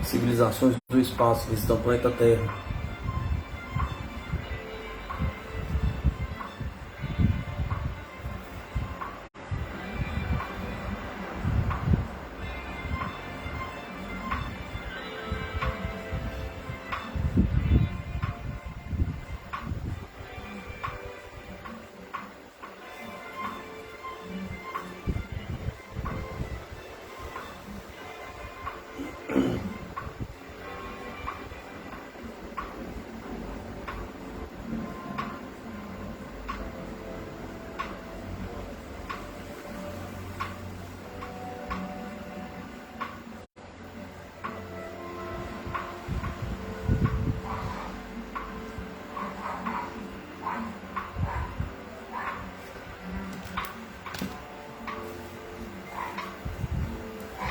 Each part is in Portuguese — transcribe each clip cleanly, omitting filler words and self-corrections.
civilizações do espaço visitando o planeta Terra.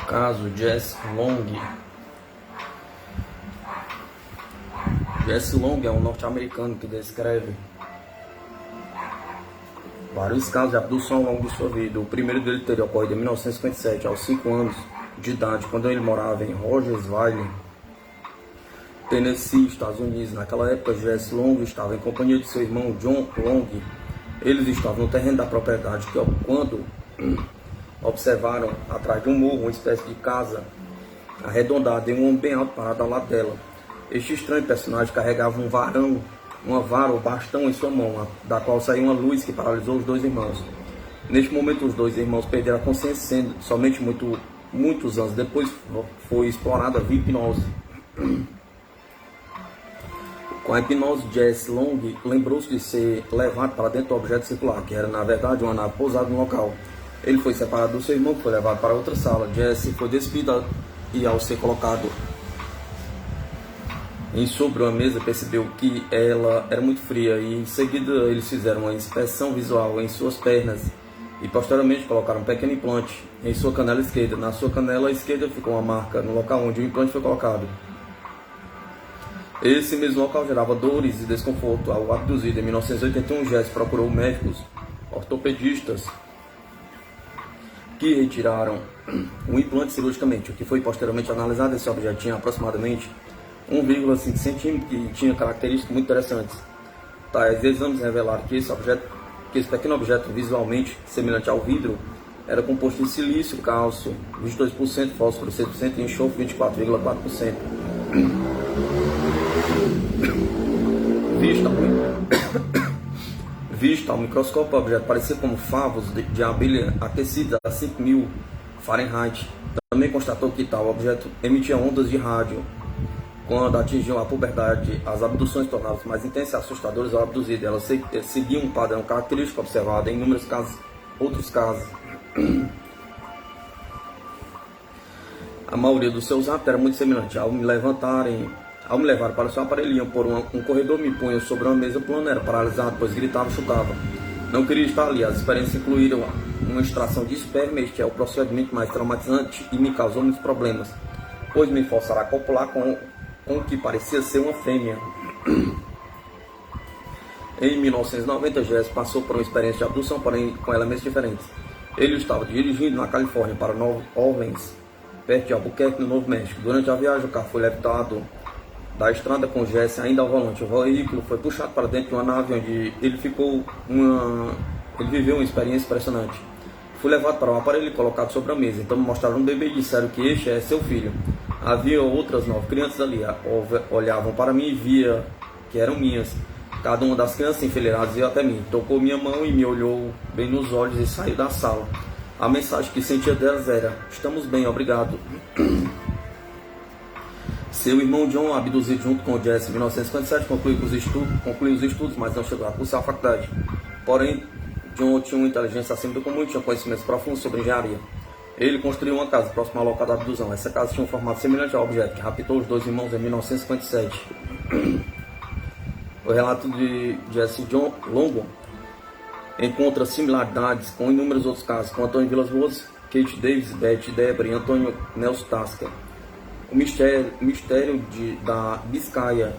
Caso Jesse Long. Jesse Long é um norte-americano que descreve vários casos de abdução ao longo de sua vida. O primeiro dele teria ocorrido em 1957, aos 5 anos de idade, quando ele morava em Rogersville, Tennessee, Estados Unidos. Naquela época, Jesse Long estava em companhia de seu irmão John Long. Eles estavam no terreno da propriedade quando observaram atrás de um morro uma espécie de casa arredondada e um homem bem alto parado ao lado dela. Este estranho personagem carregava um varão, uma vara ou bastão em sua mão, da qual saiu uma luz que paralisou os dois irmãos. Neste momento, os dois irmãos perderam a consciência, sendo somente muitos anos depois foi explorada a hipnose. Com a hipnose, Jesse Long lembrou-se de ser levado para dentro do objeto circular, que era na verdade uma nave pousada no local. Ele foi separado do seu irmão, que foi levado para outra sala. Jesse foi despido e, ao ser colocado sobre uma mesa, percebeu que ela era muito fria, e em seguida eles fizeram uma inspeção visual em suas pernas e posteriormente colocaram um pequeno implante em sua canela esquerda. Na sua canela esquerda ficou uma marca no local onde o implante foi colocado. Esse mesmo local gerava dores e desconforto. Ao abduzido em 1981, Jesse procurou médicos ortopedistas que retiraram o implante cirurgicamente. O que foi posteriormente analisado, esse objeto tinha aproximadamente 1,5 centímetros e tinha características muito interessantes. Tais exames revelaram que esse pequeno objeto, visualmente semelhante ao vidro, era composto de silício, cálcio 22%, fósforo 6% e enxofre 24,4%. Visto ao microscópio, o objeto parecia como favos de abelha aquecida a 5.000 Fahrenheit. Também constatou que tal objeto emitia ondas de rádio. Quando atingiu a puberdade, as abduções tornaram-se mais intensas e assustadoras ao abduzido. Elas seguiam um padrão característico observado em inúmeros outros casos. A maioria dos seus atos era muito semelhante. Ao me levar para o seu aparelhinho por um corredor, me punham sobre uma mesa plana, era paralisado, pois gritava e chutava. Não queria estar ali. As experiências incluíram uma extração de esperma. Este é o procedimento mais traumatizante e me causou muitos problemas, pois me forçaram a copular com o que parecia ser uma fêmea. Em 1990, Jesse passou por uma experiência de abdução, porém com elementos diferentes. Ele estava dirigindo na Califórnia para New Orleans, perto de Albuquerque, no Novo México. Durante a viagem, o carro foi levitado da estrada com Jesse ainda ao volante. O veículo foi puxado para dentro de uma nave onde ele viveu uma experiência impressionante. Fui levado para um aparelho colocado sobre a mesa. Então me mostraram um bebê e disseram que este é seu filho. Havia outras 9 crianças ali. Olhavam para mim e via que eram minhas. Cada uma das crianças enfileiradas veio até mim, tocou minha mão e me olhou bem nos olhos e saiu da sala. A mensagem que sentia delas era: estamos bem, obrigado. Seu irmão John, abduzido junto com o Jesse em 1957, concluiu os estudos, mas não chegou a cursar a faculdade. Porém, John tinha uma inteligência acima do comum e tinha conhecimentos profundos sobre engenharia. Ele construiu uma casa próxima ao local da abdução. Essa casa tinha um formato semelhante ao objeto que raptou os dois irmãos em 1957. O relato de Jesse John Longo encontra similaridades com inúmeros outros casos, com Antônio Vilas Boas, Kate Davis, Betty Debra e Antônio Nelson Tasca. O mistério da Biscaia.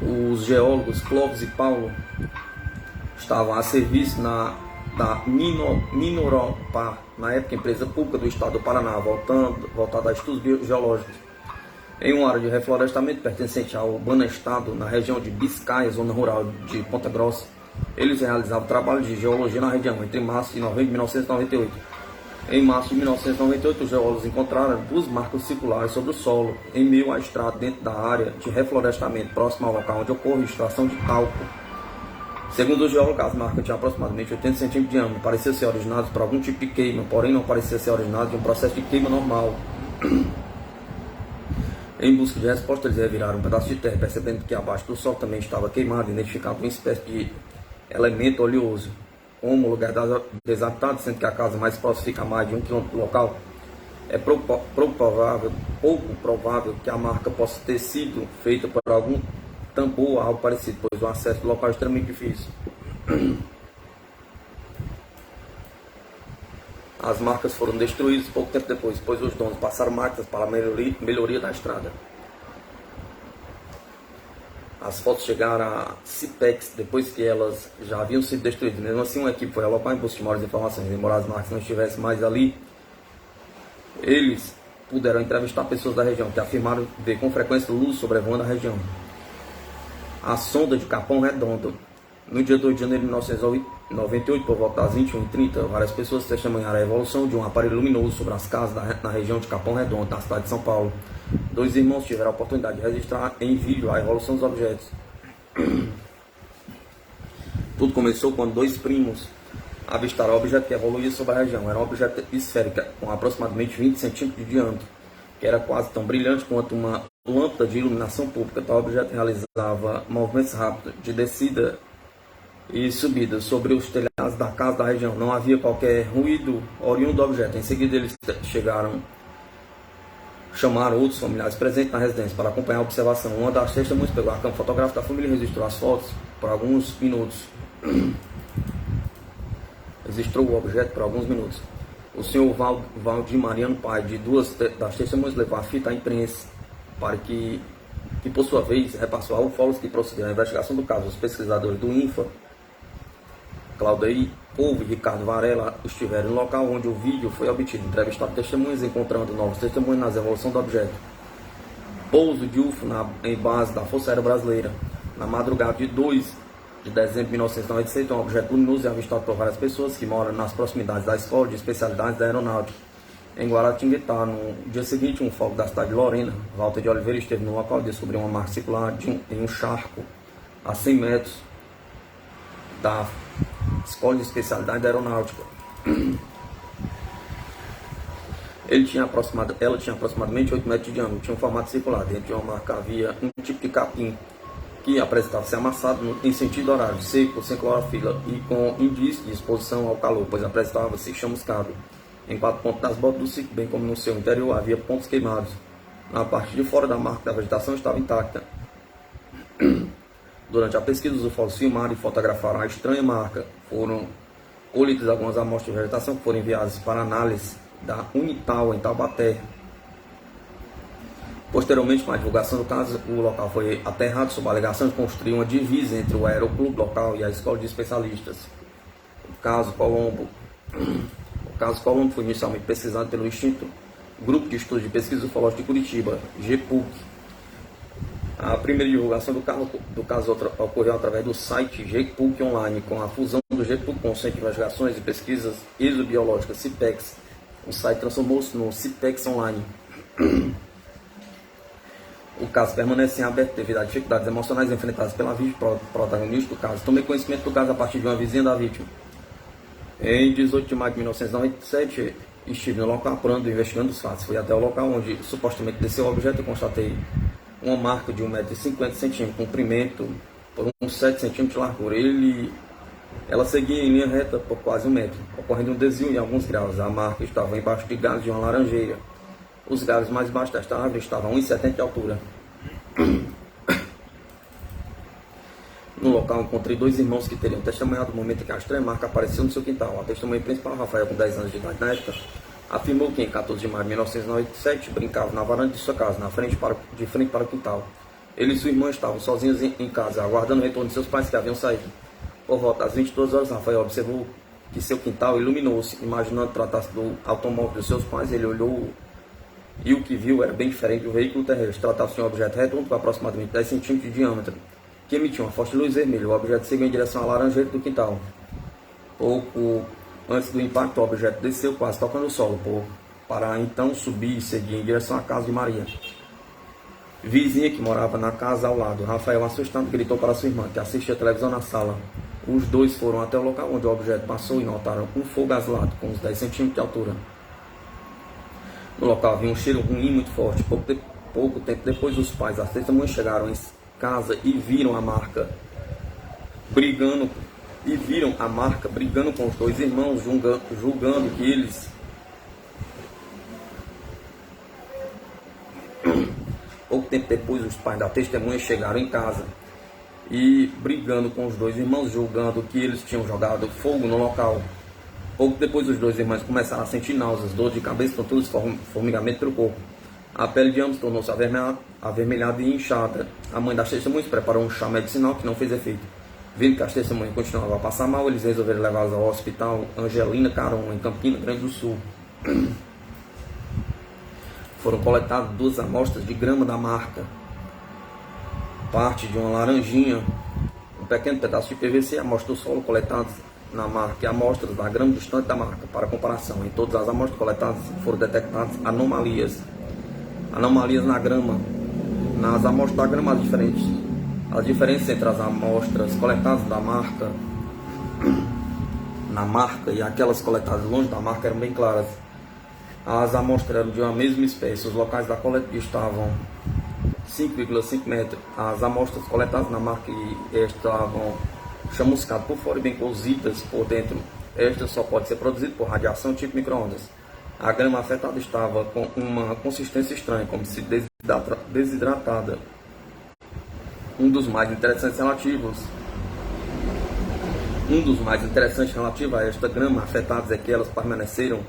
Os geólogos Clóvis e Paulo estavam a serviço da Minoropar, na época empresa pública do estado do Paraná, voltada a estudos geológicos, em uma área de reflorestamento pertencente ao Banestado, na região de Biscaia, zona rural de Ponta Grossa. Eles realizavam trabalho de geologia na região entre março e novembro de 1998. Em março de 1998, os geólogos encontraram 2 marcas circulares sobre o solo, em meio à estrada dentro da área de reflorestamento próximo ao local onde ocorre a extração de talco. Segundo os geólogos, as marcas tinham aproximadamente 80 centímetros de diâmetro, pareciam ser originadas por algum tipo de queima, porém não parecia ser originadas de um processo de queima normal. Em busca de resposta, eles reviraram um pedaço de terra, percebendo que abaixo do solo também estava queimado, identificado uma espécie de elemento oleoso. Como o lugar desabitado, sendo que a casa mais próxima fica a mais de 1 km do local, é pouco provável que a marca possa ter sido feita por algum tambor ou algo parecido, pois o acesso do local é extremamente difícil. As marcas foram destruídas pouco tempo depois, pois os donos passaram máquinas para a melhoria da estrada. As fotos chegaram a CIPEX depois que elas já haviam sido destruídas. Mesmo assim, uma equipe foi ao local em busca de maiores informações. Embora as marcas não estivessem mais ali, eles puderam entrevistar pessoas da região que afirmaram ver com frequência luz sobrevoando a região. A sonda de Capão Redondo. No dia 2 de janeiro de 1998, por volta das 21h30, várias pessoas testemunharam a evolução de um aparelho luminoso sobre as casas na região de Capão Redondo, na cidade de São Paulo. 2 irmãos tiveram a oportunidade de registrar em vídeo a evolução dos objetos. Tudo começou quando 2 primos avistaram o objeto que evoluía sobre a região. Era um objeto esférico com aproximadamente 20 centímetros de diâmetro, que era quase tão brilhante quanto uma lâmpada de iluminação pública. Tal objeto realizava movimentos rápidos de descida e subida sobre os telhados da casa da região. Não havia qualquer ruído oriundo do objeto. Em seguida, eles chamaram outros familiares presentes na residência para acompanhar a observação. Uma das testemunhas pegou a câmera fotográfica da família e registrou as fotos por alguns minutos. Registrou o objeto por alguns minutos. O senhor Valdir Mariano, pai de 2 das testemunhas, levou a fita à imprensa para que por sua vez repassou ao ufólogos que procederam à investigação do caso. Os pesquisadores do INFA, Claudeir Couve e Ricardo Varela, estiveram no local onde o vídeo foi obtido, entrevistando testemunhas, encontrando novos testemunhos nas evolução do objeto. Pouso de UFO em base da Força Aérea Brasileira. Na madrugada de 2 de dezembro de 1996, um objeto luminoso é avistado por várias pessoas que moram nas proximidades da Escola de Especialidades da Aeronáutica, em Guaratinguetá. No dia seguinte, um ufólogo da cidade de Lorena, Walter de Oliveira, esteve no local e descobriu uma marca circular em um charco a 100 metros da Escola de Especialidade da Aeronáutica. Ela tinha aproximadamente 8 metros de diâmetro, tinha um formato circular. Dentro de uma marca havia um tipo de capim que apresentava-se amassado em sentido horário, seco, sem clorofila e com indício de exposição ao calor, pois apresentava-se chamuscado. Em 4 pontos das bordas do ciclo, bem como no seu interior, havia pontos queimados. Na parte de fora da marca da vegetação estava intacta. Durante a pesquisa, os ufólogos filmaram e fotografaram a estranha marca. Foram colhidas algumas amostras de vegetação que foram enviadas para análise da Unital em Taubaté. Posteriormente, com a divulgação do caso, o local foi aterrado sob a alegação de construir uma divisa entre o aeroclube local e a escola de especialistas. O caso Colombo foi inicialmente pesquisado pelo extinto Grupo de Estudos de Pesquisa Ufológica de Curitiba, GPUC. A primeira divulgação do caso ocorreu através do site GPUC Online, com a fusão do GPUC com o Centro de Investigações e Pesquisas Exobiológicas, CIPEX. O site transformou-se no CIPEX Online. O caso permanece em aberto devido a dificuldades emocionais enfrentadas pela vítima protagonista do caso. Tomei conhecimento do caso a partir de uma vizinha da vítima. Em 18 de maio de 1997, estive no local apurando e investigando os fatos. Fui até o local onde supostamente desceu o objeto e constatei uma marca de 1,50 m de comprimento por uns 7 cm de largura. Ela seguia em linha reta por quase 1 metro, ocorrendo um desvio em alguns graus. A marca estava embaixo de galhos de uma laranjeira. Os galhos mais baixos desta árvore estavam a 1,70 m de altura. No local encontrei 2 irmãos que teriam testemunhado o momento em que a estranha marca apareceu no seu quintal. A testemunha principal, Rafael, com 10 anos de idade na época, afirmou que em 14 de maio de 1997 brincava na varanda de sua casa, de frente para o quintal. Ele e sua irmã estavam sozinhos em casa, aguardando o retorno de seus pais que haviam saído. Por volta das 22 horas, Rafael observou que seu quintal iluminou-se. Imaginando tratar-se do automóvel dos seus pais, ele olhou e o que viu era bem diferente do veículo terrestre. Tratava-se de um objeto redondo com aproximadamente 10 centímetros de diâmetro, que emitia uma forte luz vermelha. O objeto seguiu em direção à laranjeira do quintal. Pouco antes do impacto, o objeto desceu, quase tocando o solo, para então subir e seguir em direção à casa de Maria, vizinha que morava na casa ao lado. Rafael, assustado, gritou para sua irmã, que assistia a televisão na sala. Os dois foram até o local onde o objeto passou e notaram um fogo azulado com uns 10 centímetros de altura. No local havia um cheiro ruim muito forte. Pouco tempo depois, os pais das testemunhas chegaram em casa e viram a marca brigando com os dois irmãos, julgando que eles... Pouco tempo depois, os pais da testemunha chegaram em casa e brigando com os dois irmãos, julgando que eles tinham jogado fogo no local. Pouco depois, os dois irmãos começaram a sentir náuseas, dor de cabeça, tonturas, formigamento pelo corpo. A pele de ambos tornou-se avermelhada e inchada. A mãe das testemunhas preparou um chá medicinal que não fez efeito. Vendo que as testemunhas continuavam a passar mal, eles resolveram levá-las ao hospital Angelina Caron, em Campina Grande do Sul. Foram coletadas 2 amostras de grama da marca, parte de uma laranjinha, um pequeno pedaço de PVC, amostras do solo coletadas na marca e amostras da grama distante da marca. Para comparação, em todas as amostras coletadas foram detectadas anomalias na grama. Nas amostras da grama, as diferenças entre as amostras coletadas na marca e aquelas coletadas longe da marca eram bem claras. As amostras eram de uma mesma espécie. Os locais da coleta estavam 5,5 metros. As amostras coletadas na marca estavam chamuscadas por fora e bem cozidas por dentro. Esta só pode ser produzida por radiação tipo micro-ondas. A grama afetada estava com uma consistência estranha, como se desidratada. Um dos mais interessantes relativos a esta grama afetada é que elas permaneceram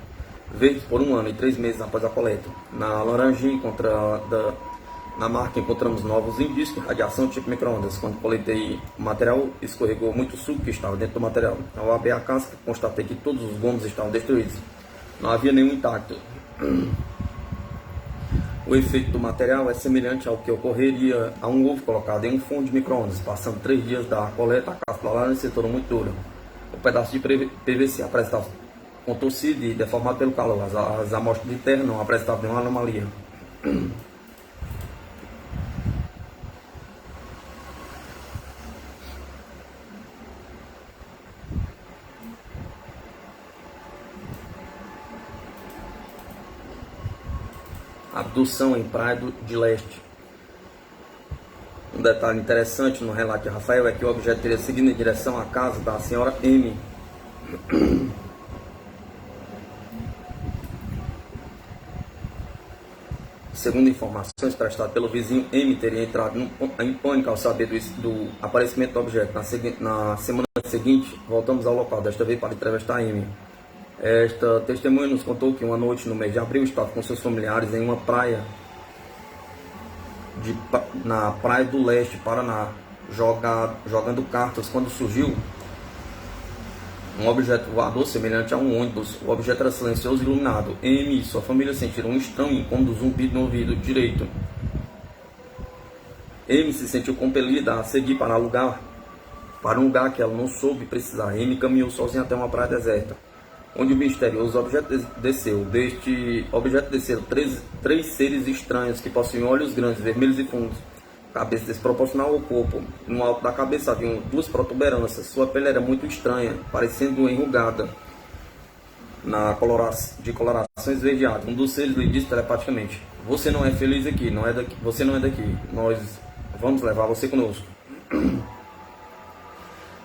verdes por 1 ano e 3 meses após a coleta. Na laranjinha na marca encontramos novos indícios de radiação tipo micro-ondas. Quando coletei o material, escorregou muito suco que estava dentro do material. Ao abrir a casca, constatei que todos os gomos estavam destruídos. Não havia nenhum intacto. O efeito do material é semelhante ao que ocorreria a um ovo colocado em um forno de micro-ondas. Passando 3 dias da coleta, a casca da laranja se tornou muito dura. O pedaço de PVC apresentava contorcido e deformado pelo calor. As amostras de terra não apresentavam nenhuma anomalia. Abdução em Praia de Leste. Um detalhe interessante no relato de Rafael é que o objeto teria seguido em direção à casa da senhora M. Segundo informações prestadas pelo vizinho, M teria entrado em pânico ao saber do aparecimento do objeto. Na semana seguinte, voltamos ao local, desta vez para entrevistar M. Esta testemunha nos contou que uma noite no mês de abril estava com seus familiares em uma praia na Praia do Leste, Paraná, jogando cartas, quando surgiu um objeto voador semelhante a um ônibus. O objeto era silencioso e iluminado. M e sua família sentiram um estranho incômodo zumbido no ouvido direito. M se sentiu compelida a seguir para um lugar que ela não soube precisar. M caminhou sozinha até uma praia deserta, onde o misterioso objeto desceu. Deste objeto desceram três seres estranhos que possuíam olhos grandes, vermelhos e fundos, cabeça desproporcional ao corpo. No alto da cabeça haviam 2 protuberâncias. Sua pele era muito estranha, parecendo enrugada, de coloração esverdeada. Um dos seres lhe disse telepaticamente: "Você não é feliz aqui, você não é daqui. Nós vamos levar você conosco."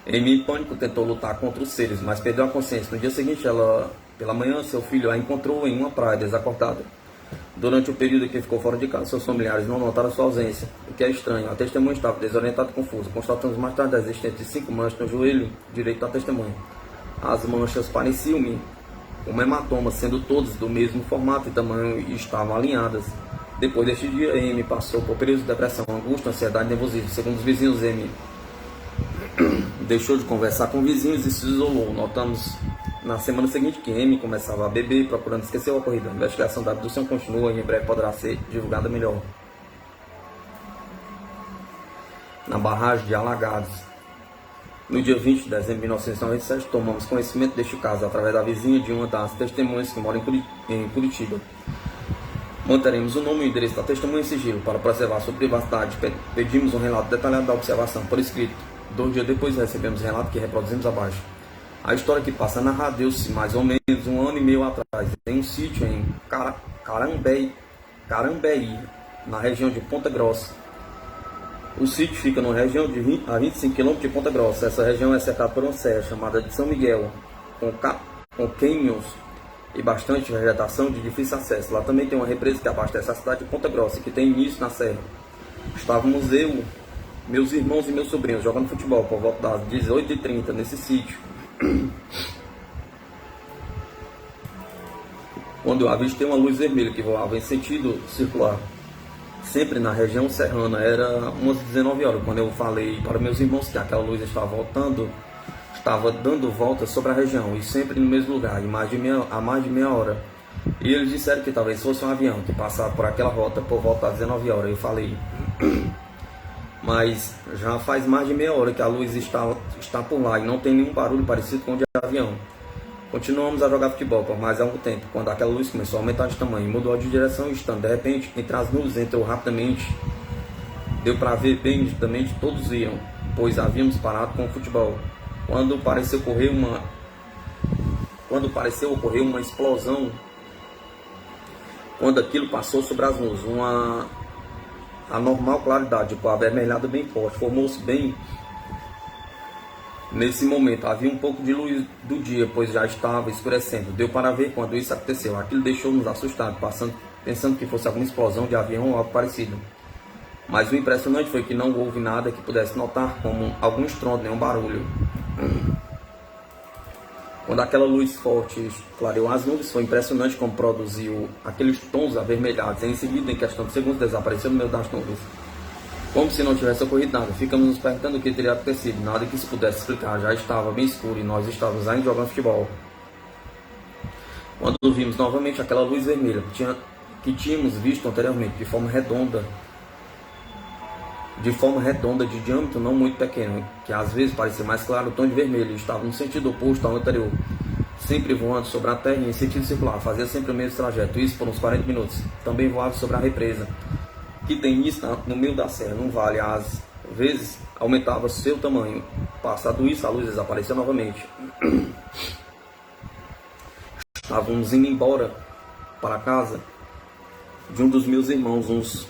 Em pânico, tentou lutar contra os seres, mas perdeu a consciência. No dia seguinte, pela manhã, seu filho a encontrou em uma praia, desacordada. Durante o período em que ficou fora de casa, seus familiares não notaram sua ausência, o que é estranho. A testemunha estava desorientada e confusa. Constatamos mais tarde a existência de 5 manchas no joelho direito da testemunha. As manchas pareciam-me como hematomas, sendo todas do mesmo formato e tamanho e estavam alinhadas. Depois deste dia, M passou por períodos de depressão, angústia, ansiedade e nervosismo. Segundo os vizinhos, M deixou de conversar com vizinhos e se isolou. Notamos na semana seguinte que M começava a beber, procurando esquecer o ocorrido. A investigação da abdução continua e em breve poderá ser divulgada melhor. Na barragem de Alagados, no dia 20 de dezembro de 1997, tomamos conhecimento deste caso através da vizinha de uma das testemunhas que mora em Curitiba. Manteremos o nome e o endereço da testemunha em sigilo para preservar sua privacidade. Pedimos um relato detalhado da observação por escrito. 2 dias depois recebemos o relato que reproduzimos abaixo. A história que passa a narrar deu-se mais ou menos 1 ano e meio atrás, em um sítio em Carambeí, na região de Ponta Grossa. O sítio fica numa região a 25 km de Ponta Grossa. Essa região é cercada por uma serra chamada de São Miguel, com cânions e bastante vegetação de difícil acesso. Lá também tem uma represa que abastece a cidade de Ponta Grossa, que tem início na serra. Estávamos eu, meus irmãos e meus sobrinhos jogando futebol por volta das 18h30 nesse sítio, quando eu avistei uma luz vermelha que voava em sentido circular, sempre na região serrana. Era umas 19 horas, quando eu falei para meus irmãos que aquela luz estava dando voltas sobre a região, e sempre no mesmo lugar, há mais de meia hora. E eles disseram que talvez fosse um avião que passava por aquela rota por volta das 19 horas. Eu falei, mas já faz mais de meia hora que a luz está por lá e não tem nenhum barulho parecido com o de avião. Continuamos a jogar futebol por mais algum tempo, quando aquela luz começou a aumentar de tamanho, mudou de direção e estando de repente entre as nuvens, entrou rapidamente. Deu para ver bem nitidamente, todos iam, pois havíamos parado com o futebol. Quando pareceu ocorrer uma explosão, quando aquilo passou sobre as nuvens, uma anormal claridade, com a avermelhada bem forte, formou-se bem nesse momento. Havia um pouco de luz do dia, pois já estava escurecendo. Deu para ver quando isso aconteceu. Aquilo deixou-nos assustados, pensando que fosse alguma explosão de avião ou algo parecido. Mas o impressionante foi que não houve nada que pudesse notar como algum estrondo, nenhum barulho. Quando aquela luz forte clareou as nuvens, foi impressionante como produziu aqueles tons avermelhados. Em seguida, em questão de segundos, desapareceu no meio das nuvens, como se não tivesse ocorrido nada. Ficamos nos perguntando o que teria acontecido. Nada que se pudesse explicar. Já estava bem escuro e nós estávamos ainda jogando futebol, quando vimos novamente aquela luz vermelha que tínhamos visto anteriormente, de forma redonda, de diâmetro não muito pequeno, que às vezes parecia mais claro o tom de vermelho. Estava no sentido oposto ao anterior, sempre voando sobre a terra em sentido circular. Fazia sempre o mesmo trajeto, isso por uns 40 minutos. Também voava sobre a represa, que tem início no meio da serra, num vale. Às vezes aumentava seu tamanho. Passado isso, a luz desapareceu novamente. Estávamos indo embora para a casa de um dos meus irmãos, uns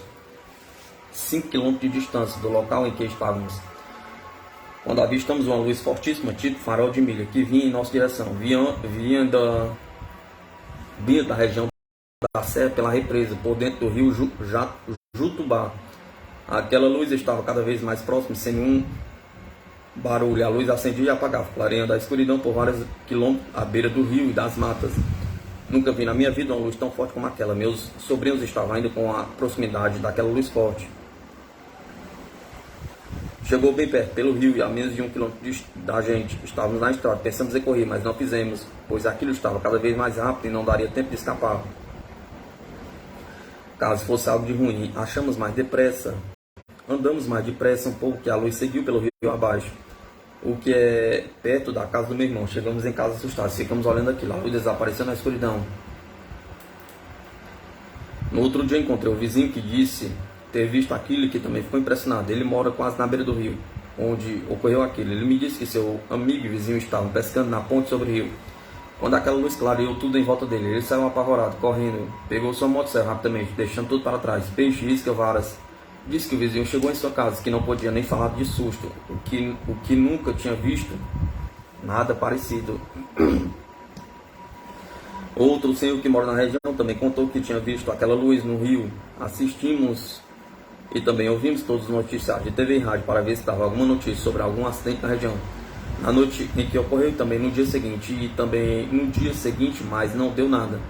5 km de distância do local em que estávamos, quando avistamos uma luz fortíssima, tipo farol de milha, que vinha em nossa direção. Vinha da região da serra pela represa, por dentro do rio Jutubá. Aquela luz estava cada vez mais próxima, sem nenhum barulho. A luz acendia e apagava, clareando a escuridão por vários quilômetros à beira do rio e das matas. Nunca vi na minha vida uma luz tão forte como aquela. Meus sobrinhos estavam ainda com a proximidade daquela luz forte. Chegou bem perto, pelo rio, e a menos de 1 km da gente. Estávamos na estrada, pensamos em correr, mas não fizemos, pois aquilo estava cada vez mais rápido e não daria tempo de escapar. Caso fosse algo de ruim, andamos mais depressa um pouco, que a luz seguiu pelo rio abaixo, o que é perto da casa do meu irmão. Chegamos em casa assustados, ficamos olhando aquilo, a luz desapareceu na escuridão. No outro dia encontrei o vizinho que disse ter visto aquilo e que também ficou impressionado. Ele mora quase na beira do rio onde ocorreu aquilo. Ele me disse que seu amigo e vizinho estavam pescando na ponte sobre o rio, quando aquela luz clareou tudo em volta dele. Ele saiu apavorado, correndo, pegou sua motosserra rapidamente, deixando tudo para trás, peixe, isca, varas. Disse que o vizinho chegou em sua casa, que não podia nem falar de susto, o que nunca tinha visto nada parecido. Outro senhor que mora na região também contou que tinha visto aquela luz no rio. Assistimos e também ouvimos todos os noticiários de TV e rádio para ver se estava alguma notícia sobre algum acidente na região. Na noite em que ocorreu, também no dia seguinte, mas não deu nada.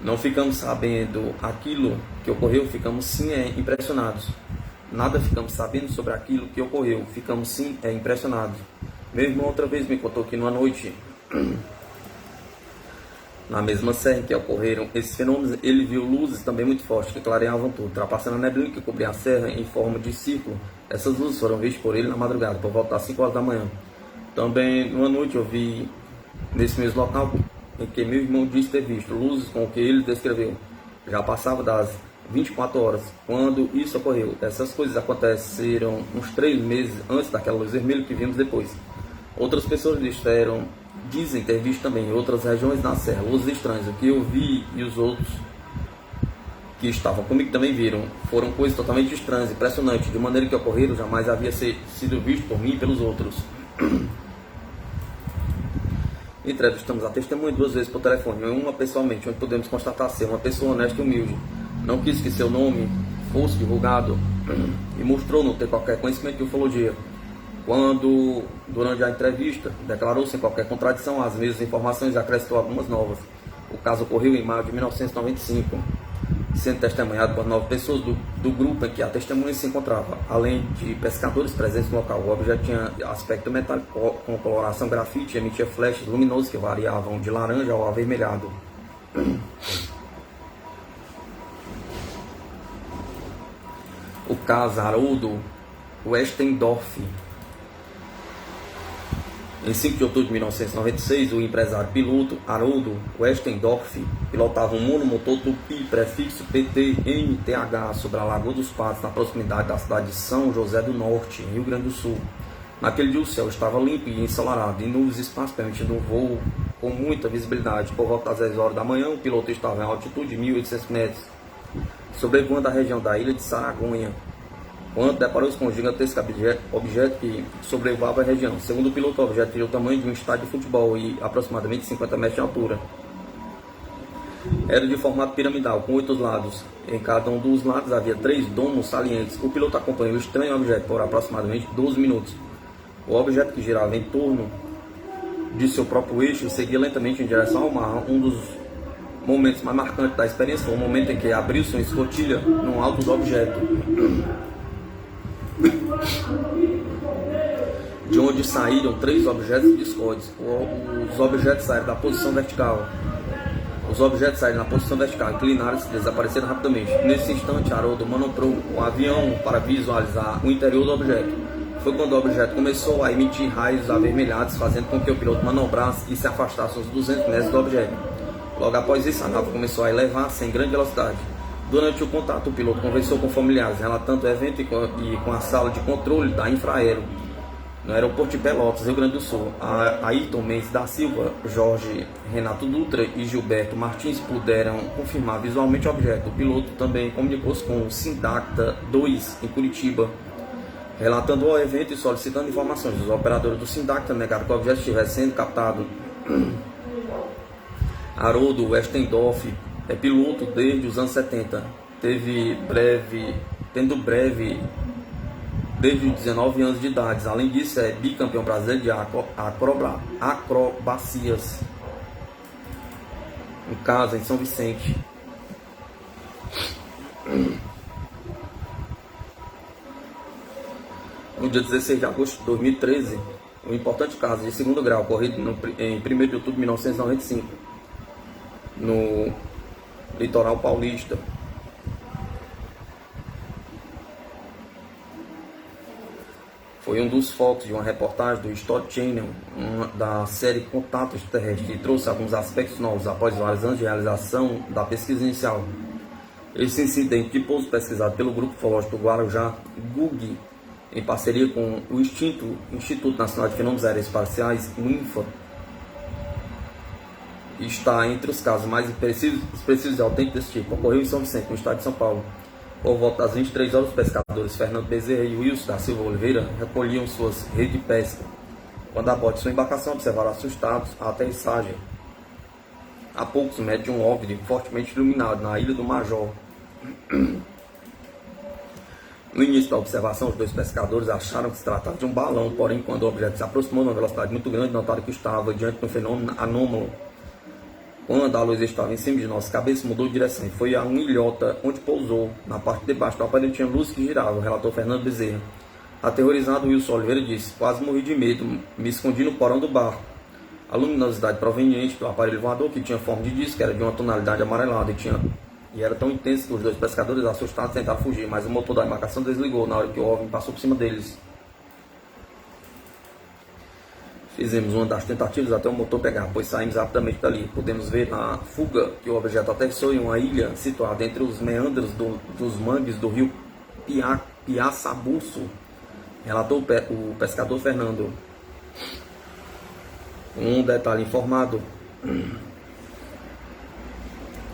Não ficamos sabendo aquilo que ocorreu, ficamos sim impressionados. Nada ficamos sabendo sobre aquilo que ocorreu, ficamos sim impressionados. Meu irmão outra vez me contou que numa noite Na mesma serra em que ocorreram esses fenômenos, ele viu luzes também muito fortes que clareavam tudo, ultrapassando a neblina que cobria a serra em forma de círculo. Essas luzes foram vistas por ele na madrugada, por volta das 5 horas da manhã. Também, numa noite, eu vi nesse mesmo local em que meu irmão disse ter visto luzes com o que ele descreveu. Já passava das 24 horas quando isso ocorreu. Essas coisas aconteceram uns 3 meses antes daquela luz vermelha que vimos depois. Outras pessoas dizem ter visto também em outras regiões da serra luzes estranhas. O que eu vi e os outros que estavam comigo também viram foram coisas totalmente estranhas, impressionantes, de maneira que ocorreram jamais havia sido visto por mim e pelos outros. Entrevistamos a testemunha 2 vezes por telefone, uma pessoalmente, onde podemos constatar ser uma pessoa honesta e humilde. Não quis que seu nome fosse divulgado e mostrou não ter qualquer conhecimento de ufologia. Quando, durante a entrevista, declarou sem qualquer contradição as mesmas informações e acrescentou algumas novas. O caso ocorreu em maio de 1995, sendo testemunhado por 9 pessoas do grupo em que a testemunha se encontrava, além de pescadores presentes no local. O objeto tinha aspecto metálico com coloração grafite e emitia flashes luminosos que variavam de laranja ao avermelhado. O caso Haroldo Westendorf. Em 5 de outubro de 1996, o empresário piloto Haroldo Westendorf pilotava um monomotor Tupi prefixo PT-MTH sobre a Lagoa dos Patos, na proximidade da cidade de São José do Norte, em Rio Grande do Sul. Naquele dia o céu estava limpo e ensolarado, e nuvens espaços permitindo um voo com muita visibilidade. Por volta das 10 horas da manhã, o piloto estava em altitude de 1.800 metros, sobrevoando a região da ilha de Saragonha, quando deparou-se com um gigantesco objeto que sobrevoava a região. Segundo o piloto, o objeto tinha o tamanho de um estádio de futebol e aproximadamente 50 metros de altura. Era de formato piramidal, com 8 lados. Em cada um dos lados havia 3 domos salientes. O piloto acompanhou o estranho objeto por aproximadamente 12 minutos. O objeto, que girava em torno de seu próprio eixo, seguia lentamente em direção ao mar. Um dos momentos mais marcantes da experiência foi o momento em que abriu-se uma escotilha no alto do objeto, de onde saíram 3 objetos discordes. Os objetos saíram da posição vertical. Os objetos saíram na posição vertical, inclinaram-se e desapareceram rapidamente. Nesse instante, Haroldo manobrou o avião para visualizar o interior do objeto. Foi quando o objeto começou a emitir raios avermelhados, fazendo com que o piloto manobrasse e se afastasse uns 200 metros do objeto. Logo após isso, a nave começou a elevar-se em grande velocidade. Durante o contato, o piloto conversou com familiares, relatando o evento e com a sala de controle da Infraero, no aeroporto de Pelotas, Rio Grande do Sul. Ayrton Mendes da Silva, Jorge Renato Dutra e Gilberto Martins puderam confirmar visualmente o objeto. O piloto também comunicou-se com o Sindacta 2 em Curitiba, relatando o evento e solicitando informações. Os operadores do Sindacta negaram que o objeto estivesse sendo captado. Haroldo Westendorf é piloto desde os anos 70, tendo breve desde os 19 anos de idade. Além disso, é bicampeão brasileiro de acrobacias, em casa, em São Vicente. No dia 16 de agosto de 2013, um importante caso de segundo grau ocorrido em 1º de outubro de 1995, no litoral paulista. Foi um dos focos de uma reportagem do History Channel, da série Contato Extraterrestre, que trouxe alguns aspectos novos após vários anos de realização da pesquisa inicial. Esse incidente de pouso, pesquisado pelo Grupo Ufológico do Guarujá, GUG, em parceria com o Instituto Nacional de Fenômenos Aeroespaciais, o INFA, está entre os casos mais expressivos e autênticos desse tipo. Ocorreu em São Vicente, no estado de São Paulo. Por volta das 23 horas, os pescadores Fernando Bezerra e Wilson da Silva Oliveira recolhiam suas redes de pesca, quando a bordo de sua embarcação observaram assustados a aterrissagem a poucos metros de um OVNI fortemente iluminado na Ilha do Major. No início da observação, os 2 pescadores acharam que se tratava de um balão, porém, quando o objeto se aproximou numa velocidade muito grande, notaram que estava diante de um fenômeno anômalo. Quando a luz estava em cima de nossa cabeça, mudou de direção e foi a uma ilhota onde pousou. Na parte de baixo do aparelho tinha luz que girava, relatou Fernando Bezerra. Aterrorizado, Wilson Oliveira disse: quase morri de medo, me escondi no porão do barco. A luminosidade proveniente do aparelho voador, que tinha forma de disco, era de uma tonalidade amarelada e era tão intensa que os dois pescadores, assustados, tentaram fugir, mas o motor da embarcação desligou na hora que o OVNI passou por cima deles. Fizemos uma das tentativas até o motor pegar, pois saímos rapidamente dali. Podemos ver na fuga que o objeto aterrissou em uma ilha situada entre os meandros dos mangues do rio Piaçabuçu, relatou o pescador Fernando. Um detalhe informado: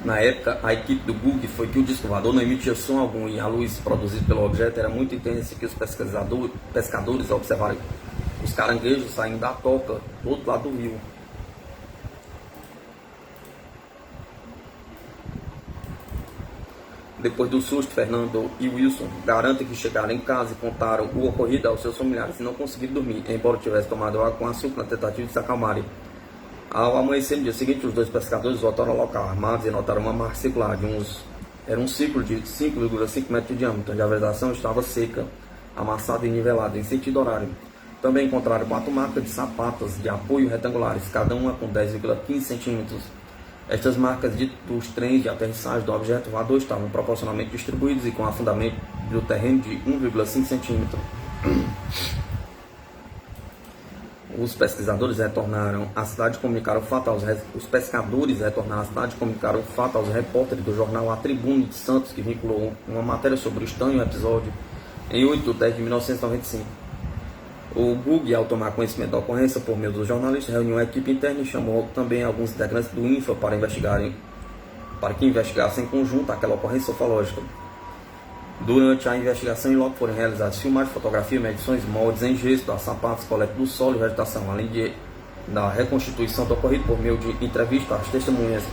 na época, a equipe do Bug foi que o disco voador não emitia som algum e a luz produzida pelo objeto era muito intensa, que os pescadores observaram os caranguejos saindo da toca do outro lado do rio. Depois do susto, Fernando e Wilson garantem que chegaram em casa e contaram o ocorrido aos seus familiares e não conseguiram dormir, embora tivessem tomado água com açúcar na tentativa de se acalmarem. Ao amanhecer no dia seguinte, os dois pescadores voltaram ao local armados e notaram uma marca circular era um círculo de 5,5 metros de diâmetro, onde a vegetação estava seca, amassada e nivelada em sentido horário. Também encontraram 4 marcas de sapatas de apoio retangulares, cada uma com 10,15 centímetros. Estas marcas dos trens de aterrissagem do objeto voador estavam proporcionalmente distribuídos e com afundamento do terreno de 1,5 centímetro. Os pesquisadores retornaram à cidade e comunicaram o fato aos repórteres do jornal A Tribuna de Santos, que vinculou uma matéria sobre o estranho episódio em 8 de 10 de 1995. O Bug, ao tomar conhecimento da ocorrência por meio dos jornalistas, reuniu uma equipe interna e chamou também alguns integrantes do INFA para que investigassem em conjunto aquela ocorrência ufológica. Durante a investigação, logo foram realizadas filmagens, fotografia, medições, moldes em gesso, das sapatos, coleta do solo e vegetação, além da reconstituição do ocorrido por meio de entrevista às testemunhas.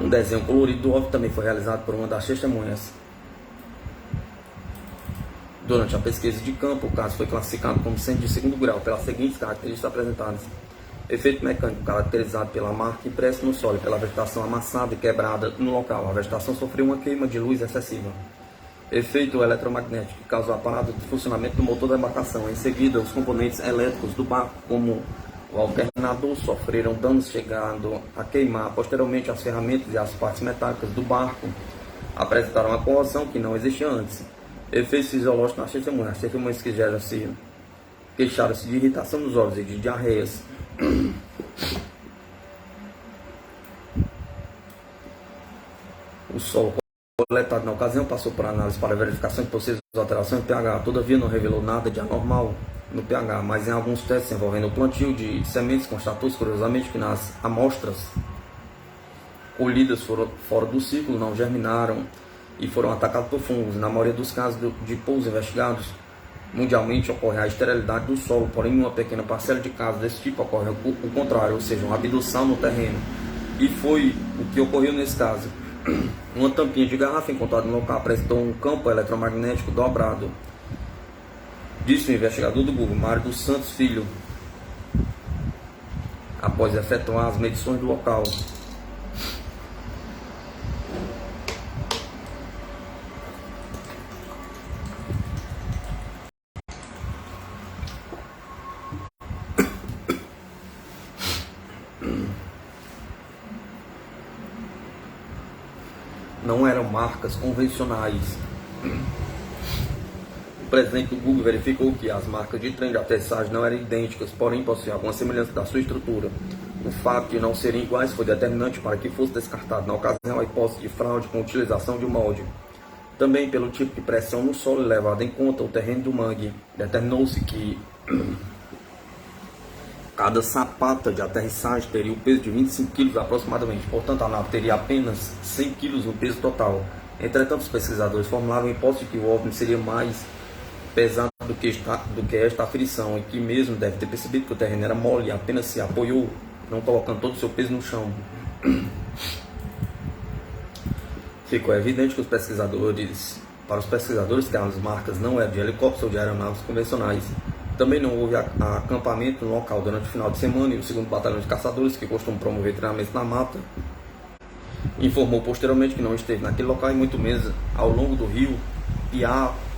Um desenho colorido do OVNI também foi realizado por uma das testemunhas. Durante a pesquisa de campo, o caso foi classificado como sendo de segundo grau pelas seguintes características apresentadas: efeito mecânico caracterizado pela marca impressa no solo e pela vegetação amassada e quebrada no local. A vegetação sofreu uma queima de luz excessiva. Efeito eletromagnético que causou a parada de funcionamento do motor da embarcação. Em seguida, os componentes elétricos do barco, como o alternador, sofreram danos, chegando a queimar. Posteriormente, as ferramentas e as partes metálicas do barco apresentaram uma corrosão que não existia antes. Efeitos fisiológicos nas testemunhas. As testemunhas queixaram-se de irritação nos olhos e de diarreias. O solo coletado na ocasião passou por análise para verificação de possíveis alterações no pH. Todavia, não revelou nada de anormal no pH, mas em alguns testes envolvendo o plantio de sementes, constatou-se curiosamente que nas amostras colhidas fora do ciclo não germinaram e foram atacados por fungos. Na maioria dos casos de pousos investigados mundialmente ocorre a esterilidade do solo, porém em uma pequena parcela de casos desse tipo ocorre o contrário, ou seja, uma abdução no terreno. E foi o que ocorreu nesse caso. Uma tampinha de garrafa encontrada no local apresentou um campo eletromagnético dobrado, disse o investigador do Google, Mário dos Santos Filho, após efetuar as medições do local. Não eram marcas convencionais. O presidente do Google verificou que as marcas de trem de aterrissagem não eram idênticas, porém possuíam alguma semelhança da sua estrutura. O fato de não serem iguais foi determinante para que fosse descartado na ocasião a hipótese de fraude com utilização de um molde. Também pelo tipo de pressão no solo levado em conta o terreno do mangue, determinou-se que cada sapata de aterrissagem teria o peso de 25 kg aproximadamente, portanto a nave teria apenas 100 kg no peso total. Entretanto, os pesquisadores formularam a hipótese de que o OVNI seria mais pesado do que esta aferição, e que mesmo deve ter percebido que o terreno era mole e apenas se apoiou, não colocando todo o seu peso no chão. Ficou evidente que para os pesquisadores que as marcas não eram de helicópteros ou de aeronaves convencionais. Também não houve acampamento no local durante o final de semana, e o 2º Batalhão de Caçadores, que costuma promover treinamentos na mata, informou posteriormente que não esteve naquele local e muito menos ao longo do rio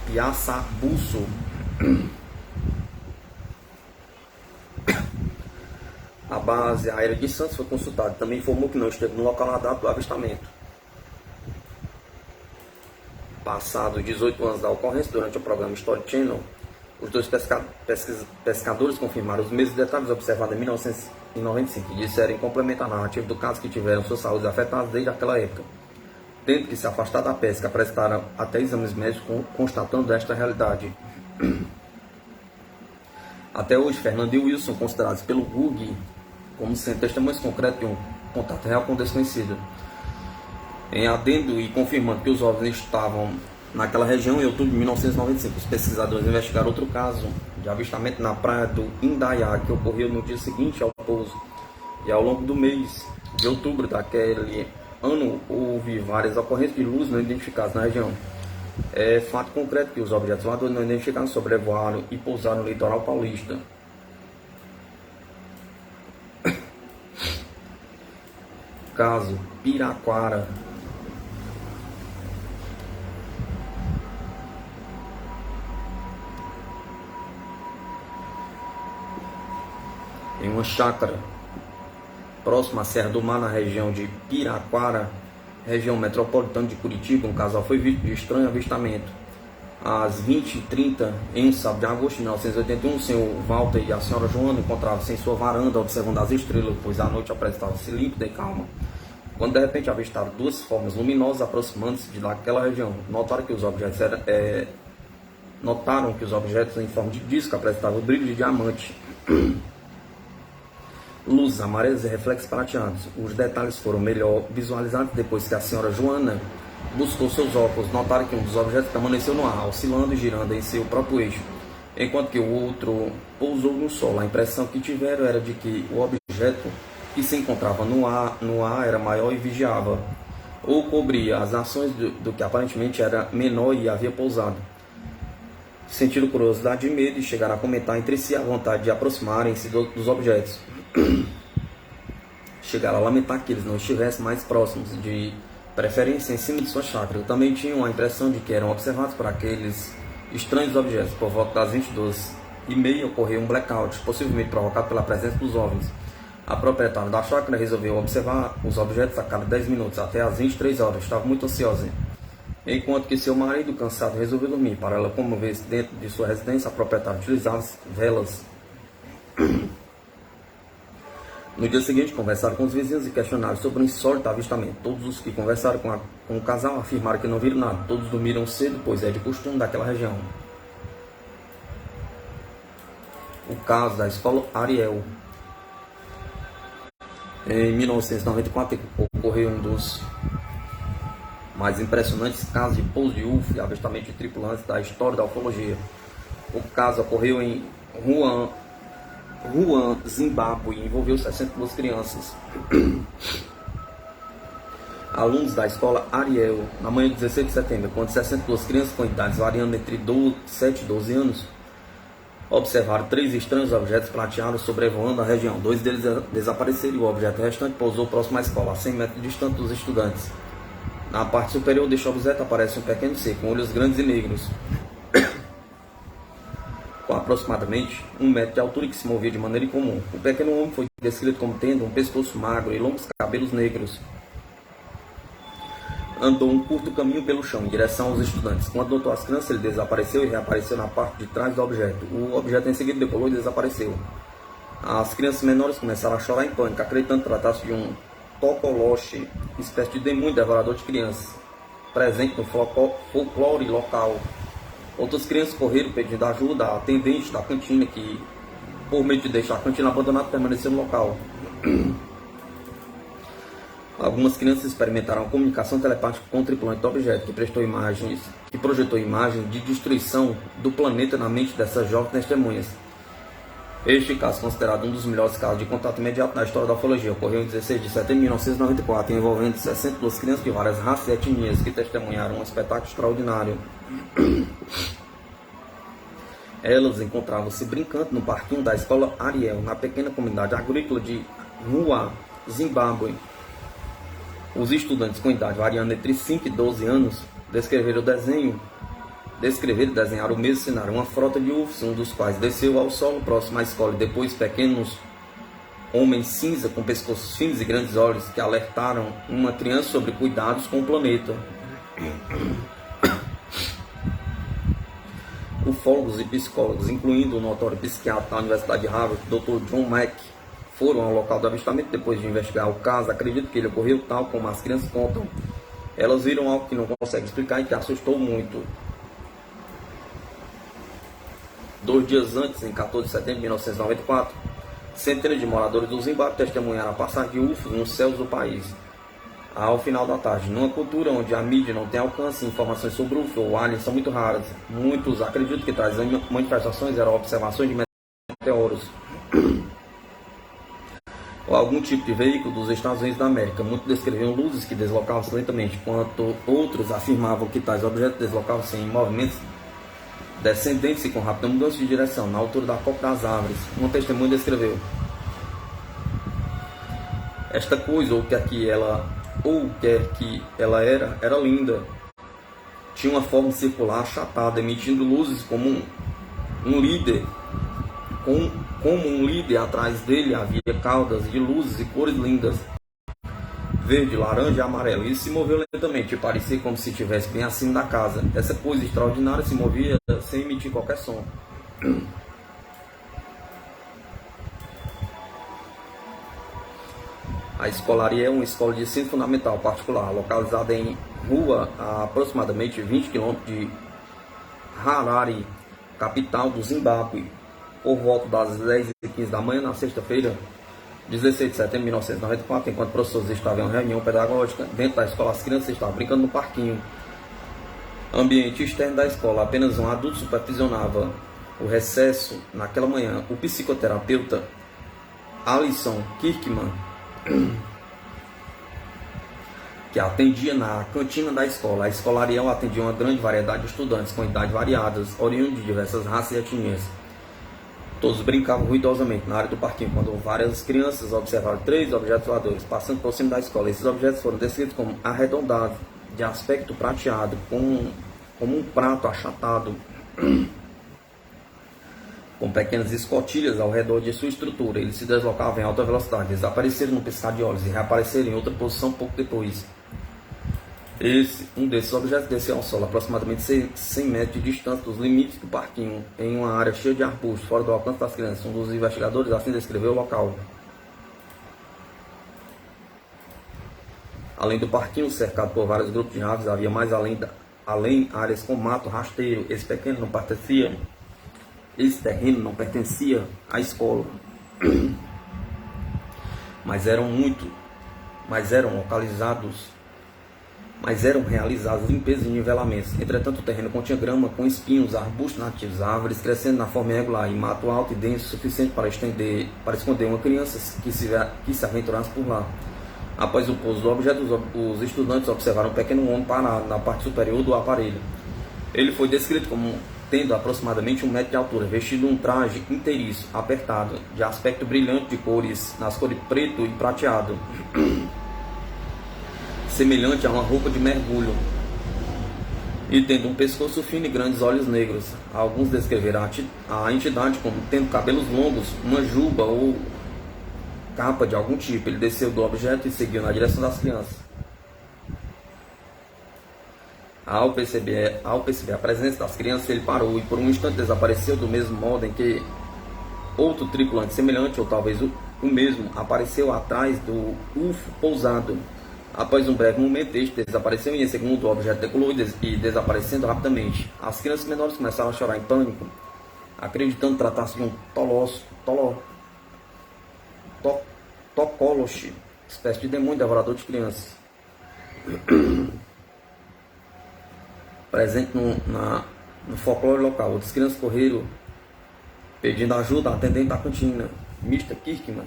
Piaçabuçu. base aérea de Santos foi consultado e também informou que não esteve no local na data do avistamento. Passados 18 anos da ocorrência, durante o programa Story Channel, os dois pescadores confirmaram os mesmos detalhes observados em 1995 e disseram, em complemento à narrativa do caso, que tiveram sua saúde afetada desde aquela época, tendo que se afastar da pesca, prestaram até exames médicos constatando esta realidade. Até hoje, Fernando e Wilson, considerados pelo GUG como sendo testemunhas concretas de um contato real com o desconhecido. Em adendo e confirmando que os OVNIs estavam naquela região, em outubro de 1995, os pesquisadores investigaram outro caso de avistamento na praia do Indaiá, que ocorreu no dia seguinte ao pouso. E ao longo do mês de outubro daquele ano, houve várias ocorrências de luz não identificadas na região. É fato concreto que os objetos voadores não identificados sobrevoaram e pousaram no litoral paulista. Caso Piraquara. Em uma chácara próxima à Serra do Mar, na região de Piraquara, região metropolitana de Curitiba, um casal foi vítima de estranho avistamento. Às 20h30, em um sábado de agosto de 1981, o senhor Walter e a senhora Joana encontravam-se em sua varanda observando as estrelas, pois a noite apresentava-se límpida e calma, quando de repente avistaram duas formas luminosas aproximando-se de daquela região. Notaram que os objetos em forma de disco apresentavam brilho de diamante, luzes amarelas e reflexos prateados. Os detalhes foram melhor visualizados depois que a senhora Joana buscou seus óculos. Notaram que um dos objetos permaneceu no ar, oscilando e girando em seu próprio eixo, enquanto que o outro pousou no solo. A impressão que tiveram era de que o objeto que se encontrava no ar era maior e vigiava, ou cobria as ações do que aparentemente era menor e havia pousado. Sentiram curiosidade e medo e chegaram a comentar entre si a vontade de aproximarem-se dos objetos. Chegaram a lamentar que eles não estivessem mais próximos, de preferência em cima de sua chácara. Também tinham a impressão de que eram observados por aqueles estranhos objetos. Por volta das 22h30 ocorreu um blackout, possivelmente provocado pela presença dos OVNIs. A proprietária da chácara resolveu observar os objetos a cada 10 minutos, até às 23 horas. Estava muito ansiosa. Enquanto que seu marido, cansado, resolveu dormir. Para ela comover-se dentro de sua residência, a proprietária utilizava velas. No dia seguinte, conversaram com os vizinhos e questionaram sobre o insólito avistamento. Todos os que conversaram com o casal afirmaram que não viram nada. Todos dormiram cedo, pois é de costume daquela região. O caso da escola Ariel. Em 1994, ocorreu um dos mais impressionantes casos de pouso de UFO e avistamento de tripulantes da história da ufologia. O caso ocorreu em Ruan, Zimbábue, e envolveu 62 crianças, alunos da escola Ariel, na manhã de 16 de setembro, quando 62 crianças com idades variando entre 7 e 12 anos observaram 3 estranhos objetos prateados sobrevoando a região. 2 deles desapareceram e o objeto restante pousou próximo à escola, a 100 metros distante dos estudantes. Na parte superior deste objeto aparece um pequeno ser com olhos grandes e negros, com aproximadamente 1 metro de altura, que se movia de maneira incomum. O pequeno homem foi descrito como tendo um pescoço magro e longos cabelos negros. Andou um curto caminho pelo chão em direção aos estudantes. Quando notou as crianças, ele desapareceu e reapareceu na parte de trás do objeto. O objeto em seguida decolou e desapareceu. As crianças menores começaram a chorar em pânico, acreditando que tratasse de um tokoloshi, espécie de demônio devorador de crianças, presente no folclore local. Outras crianças correram pedindo ajuda à atendente da cantina, que, por medo de deixar a cantina abandonada, permaneceu no local. Algumas crianças experimentaram a comunicação telepática com o tripulante do objeto, que projetou imagens de destruição do planeta na mente dessas jovens testemunhas. Este caso, considerado um dos melhores casos de contato imediato na história da ufologia, ocorreu em 16 de setembro de 1994, envolvendo 62 crianças de várias raças e etnias que testemunharam um espetáculo extraordinário. Elas encontravam-se brincando no parquinho da escola Ariel, na pequena comunidade agrícola de Ruan, Zimbábue. Os estudantes com idade variando entre 5 e 12 anos descreveram e desenharam o mesmo cenário: uma frota de UFOs, um dos quais desceu ao solo próximo à escola, e depois pequenos homens cinza com pescoços finos e grandes olhos que alertaram uma criança sobre cuidados com o planeta. Ufólogos e psicólogos, incluindo o notório psiquiatra da Universidade de Harvard, Dr. John Mack, foram ao local do avistamento depois de investigar o caso. Acredito que ele ocorreu tal como as crianças contam. Elas viram algo que não conseguem explicar e que assustou muito. 2 dias antes, em 14 de setembro de 1994, centenas de moradores do Zimbábue testemunharam a passagem de UFOs nos céus do país. Ao final da tarde, numa cultura onde a mídia não tem alcance, informações sobre UFO ou aliens são muito raras. Muitos acreditam que tais manifestações eram observações de meteoros ou algum tipo de veículo dos Estados Unidos da América. Muitos descreviam luzes que deslocavam-se lentamente, enquanto outros afirmavam que tais objetos deslocavam-se em movimentos descendentes e com rápida mudança de direção, na altura da copa das árvores. Uma testemunha descreveu: esta coisa, ou quer que ela era linda. Tinha uma forma circular achatada, emitindo luzes como um líder. Como um líder, atrás dele havia caudas de luzes e cores lindas, verde, laranja e amarelo. Isso se moveu lentamente, parecia como se estivesse bem acima da casa. Essa coisa extraordinária se movia sem emitir qualquer som. A escolaria é uma escola de ensino fundamental particular, localizada em rua a aproximadamente 20 km de Harare, capital do Zimbábue. Por volta das 10h15 da manhã, na sexta-feira, 16 de setembro de 1994, enquanto professores estavam em uma reunião pedagógica dentro da escola, as crianças estavam brincando no parquinho. Ambiente externo da escola, apenas um adulto supervisionava o recesso naquela manhã. O psicoterapeuta Alison Kirkman, que atendia na cantina da escola. A escolaria atendia uma grande variedade de estudantes com idades variadas, oriundos de diversas raças e etnias. Todos brincavam ruidosamente na área do parquinho, quando várias crianças observaram 3 objetos voadores passando por cima da escola. Esses objetos foram descritos como arredondados, de aspecto prateado, como um prato achatado, com pequenas escotilhas ao redor de sua estrutura. Eles se deslocavam em alta velocidade, desapareceram no piscar de olhos e reapareceram em outra posição pouco depois. Um desses objetos desceu ao solo, aproximadamente 100 metros de distância dos limites do parquinho, em uma área cheia de arbustos, fora do alcance das crianças. Um dos investigadores assim descreveu o local. Além do parquinho, cercado por vários grupos de aves, havia mais além áreas com mato rasteiro. Esse terreno não pertencia à escola, mas eram realizadas limpezas e nivelamentos. Entretanto, o terreno continha grama com espinhos, arbustos nativos, árvores crescendo na forma irregular e mato alto e denso suficiente para esconder uma criança que se aventurasse por lá. Após o pouso do objeto, os estudantes observaram um pequeno homem parado na parte superior do aparelho. Ele foi descrito como tendo aproximadamente 1 metro de altura, vestido um traje inteiriço, apertado, de aspecto brilhante nas cores preto e prateado, semelhante a uma roupa de mergulho, e tendo um pescoço fino e grandes olhos negros. Alguns descreveram a entidade como tendo cabelos longos, uma juba ou capa de algum tipo. Ele desceu do objeto e seguiu na direção das crianças. Ao perceber a presença das crianças, ele parou e por um instante desapareceu, do mesmo modo em que outro tripulante semelhante, ou talvez o mesmo, apareceu atrás do UFO pousado. Após um breve momento, este desapareceu e em segundo o objeto decolou e desaparecendo rapidamente. As crianças menores começaram a chorar em pânico, acreditando tratar-se de um Tokoloshi, espécie de demônio devorador de crianças, presente no folclore local. Outras crianças correram pedindo ajuda à atendente da cantina, Mr. Kirkman.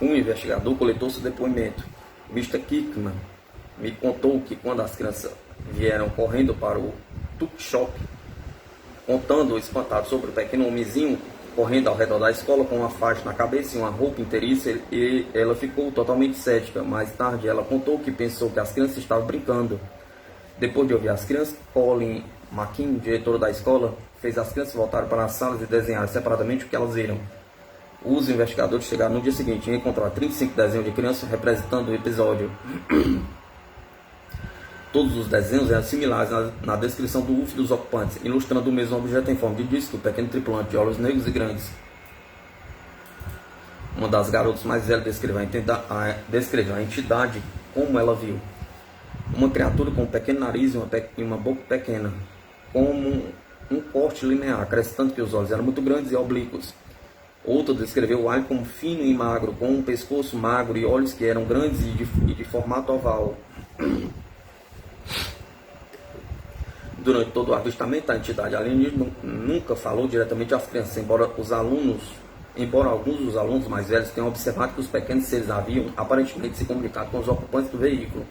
Um investigador coletou seu depoimento. Mr. Kirkman me contou que quando as crianças vieram correndo para o tuck shop, contando espantado sobre o pequeno homenzinho correndo ao redor da escola com uma faixa na cabeça e uma roupa inteiriça, e ela ficou totalmente cética. Mais tarde ela contou que pensou que as crianças estavam brincando. Depois de ouvir as crianças, Colin Maquin, diretora da escola, fez as crianças voltarem para as salas e desenhar separadamente o que elas viram. Os investigadores chegaram no dia seguinte e encontraram 35 desenhos de crianças representando o episódio. Todos os desenhos eram similares na descrição do UF dos ocupantes, ilustrando o mesmo objeto em forma de disco, pequeno tripulante de olhos negros e grandes. Uma das garotas mais velhas descreveu a entidade como ela viu. Uma criatura com um pequeno nariz e uma boca pequena, como um corte linear, acrescentando que os olhos eram muito grandes e oblíquos. Outra descreveu o alho como fino e magro, com um pescoço magro e olhos que eram grandes e de formato oval. Durante todo o avistamento, a entidade alienígena nunca falou diretamente às crianças, embora alguns dos alunos mais velhos tenham observado que os pequenos seres haviam aparentemente se comunicado com os ocupantes do veículo.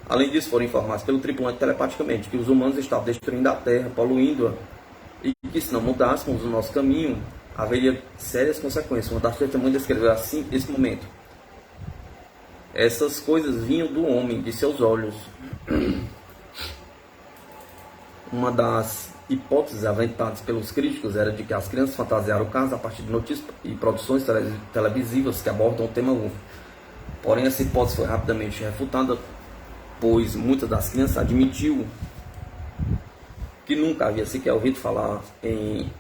Além disso, foram informados pelo tripulante telepaticamente que os humanos estavam destruindo a Terra, poluindo-a, e que se não mudássemos o nosso caminho, haveria sérias consequências. Uma das testemunhas descreveu assim esse momento: essas coisas vinham do homem, de seus olhos. Uma das hipóteses aventadas pelos críticos era de que as crianças fantasiaram o caso a partir de notícias e produções televisivas que abordam o tema UFO. Porém, essa hipótese foi rapidamente refutada, pois muitas das crianças admitiu que nunca havia sequer ouvido falar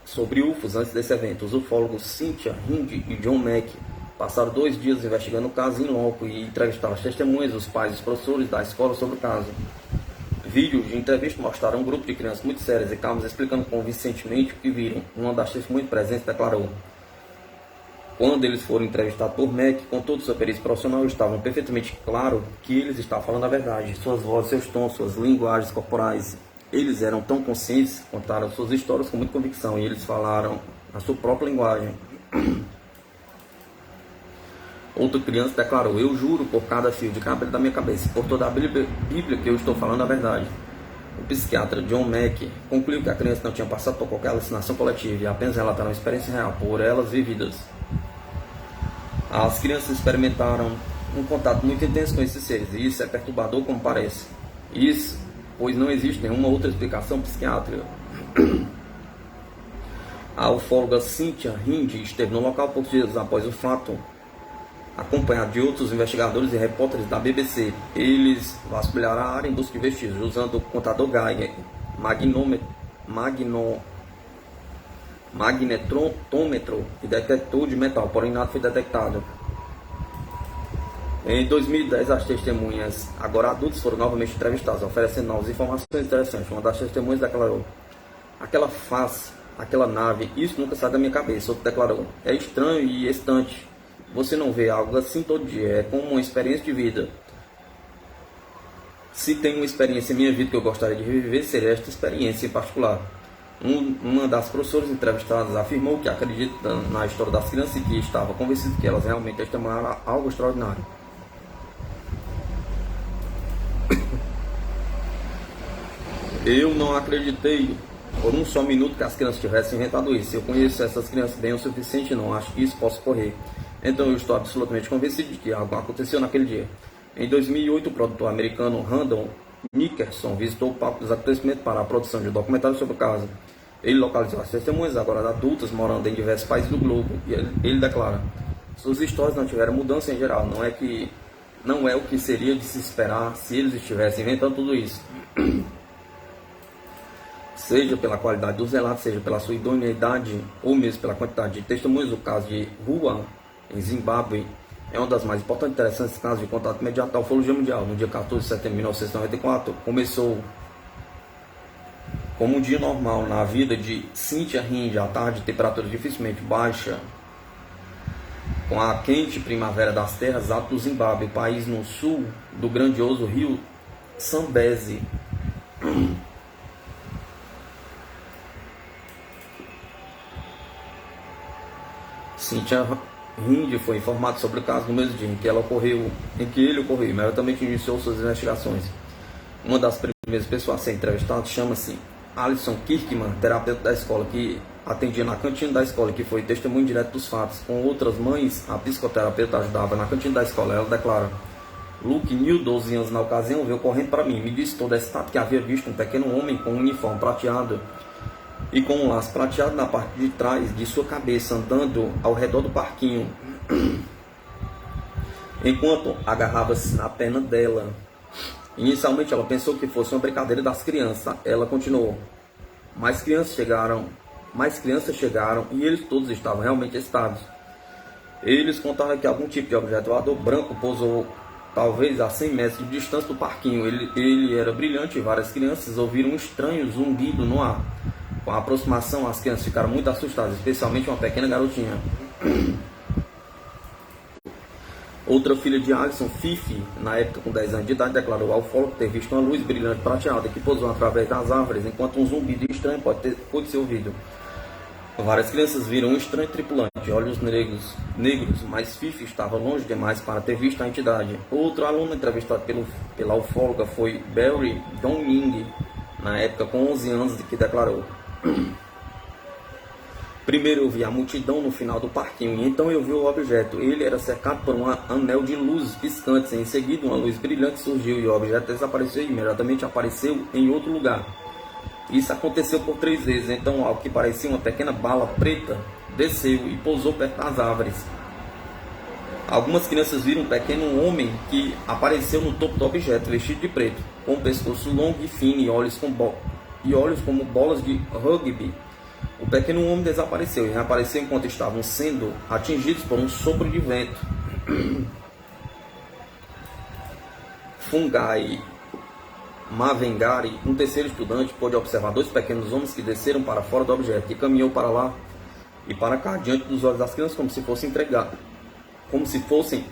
sobre UFOs antes desse evento. Os ufólogos Cynthia Hind e John Mack passaram 2 dias investigando o caso em loco e entrevistaram as testemunhas, os pais e os professores da escola sobre o caso. Vídeos de entrevista mostraram um grupo de crianças muito sérias e calmas explicando convincentemente o que viram. Uma das testemunhas presentes declarou: quando eles foram entrevistados por Mack, com toda sua perícia profissional, estavam perfeitamente claro que eles estavam falando a verdade. Suas vozes, seus tons, suas linguagens corporais, eles eram tão conscientes, contaram suas histórias com muita convicção e eles falaram a sua própria linguagem. Outra criança declarou: eu juro por cada fio de cabelo da minha cabeça, por toda a Bíblia que eu estou falando a verdade. O psiquiatra John Mack concluiu que a criança não tinha passado por qualquer alucinação coletiva e apenas relataram uma experiência real, por elas vividas. As crianças experimentaram um contato muito intenso com esses seres, e isso é perturbador como parece. Isso, pois não existe nenhuma outra explicação psiquiátrica. A ufóloga Cynthia Hind esteve no local poucos dias após o fato, acompanhado de outros investigadores e repórteres da BBC. Eles vasculharam a área em busca de vestígios, usando o contador Geiger, magnetômetro e detector de metal, porém nada foi detectado. Em 2010, as testemunhas, agora adultas, foram novamente entrevistadas, oferecendo novas informações interessantes. Uma das testemunhas declarou: aquela face, aquela nave, isso nunca sai da minha cabeça. Outro declarou: é estranho e excitante. Você não vê algo assim todo dia, é como uma experiência de vida. Se tem uma experiência em minha vida que eu gostaria de reviver, seria esta experiência em particular. Uma das professoras entrevistadas afirmou que acredita na história das crianças e que estava convencida que elas realmente testemunharam algo extraordinário. Eu não acreditei por um só minuto que as crianças tivessem inventado isso. Eu conheço essas crianças bem o suficiente e não acho que isso possa ocorrer. Então eu estou absolutamente convencido de que algo aconteceu naquele dia. Em 2008, o produtor americano Randall Nickerson visitou o palco dos acontecimentos para a produção de um documentário sobre o caso. Ele localizou as testemunhas, agora adultas, morando em diversos países do globo, e ele declara: suas histórias não tiveram mudança em geral, não é o que seria de se esperar se eles estivessem inventando tudo isso. Seja pela qualidade dos relatos, seja pela sua idoneidade, ou mesmo pela quantidade de testemunhos, o caso de Ruan, em Zimbábue, é uma das mais importantes e interessantes casos de contato imediato da ufologia mundial. No dia 14 de setembro de 1994, começou como um dia normal na vida de Cynthia Hind, à tarde, temperatura dificilmente baixa, com a quente primavera das terras altas do Zimbábue, país no sul do grandioso rio Zambezi. Cynthia Hind foi informado sobre o caso no mesmo dia em que ele ocorreu, imediatamente iniciou suas investigações. Uma das primeiras pessoas a ser entrevistada chama-se Alison Kirkman, terapeuta da escola, que atendia na cantina da escola, que foi testemunho direto dos fatos. Com outras mães, a psicoterapeuta ajudava na cantina da escola. Ela declara: Luke New, 12 anos na ocasião, veio correndo para mim. Me disse todo excitado que havia visto um pequeno homem com um uniforme prateado e com um laço prateado na parte de trás de sua cabeça, andando ao redor do parquinho, enquanto agarrava-se na perna dela. Inicialmente ela pensou que fosse uma brincadeira das crianças. Ela continuou. Mais crianças chegaram e eles todos estavam realmente excitados. Eles contaram que algum tipo de objeto voador branco pousou talvez a 100 metros de distância do parquinho. Ele era brilhante e várias crianças ouviram um estranho zumbido no ar. Com a aproximação, as crianças ficaram muito assustadas, especialmente uma pequena garotinha. Outra filha de Alison, Fifi, na época com 10 anos de idade, declarou ao ufólogo ter visto uma luz brilhante prateada que pousou através das árvores, enquanto um zumbido estranho pôde ser ouvido. Várias crianças viram um estranho tripulante, olhos negros, mas Fifi estava longe demais para ter visto a entidade. Outro aluno entrevistado pela ufóloga foi Barry Dong-Ying, na época com 11 anos, que declarou: primeiro eu vi a multidão no final do parquinho, e então eu vi o objeto. Ele era cercado por um anel de luzes piscantes. Em seguida, uma luz brilhante surgiu e o objeto desapareceu e imediatamente apareceu em outro lugar. Isso aconteceu por 3 vezes. Então, algo que parecia uma pequena bala preta desceu e pousou perto das árvores. Algumas crianças viram um pequeno homem que apareceu no topo do objeto, vestido de preto, com um pescoço longo e fino e olhos como bolas de rugby. O pequeno homem desapareceu e reapareceu enquanto estavam sendo atingidos por um sopro de vento. Fungai Mavengari, um terceiro estudante, pôde observar 2 pequenos homens que desceram para fora do objeto e caminhou para lá e para cá diante dos olhos das crianças como se fossem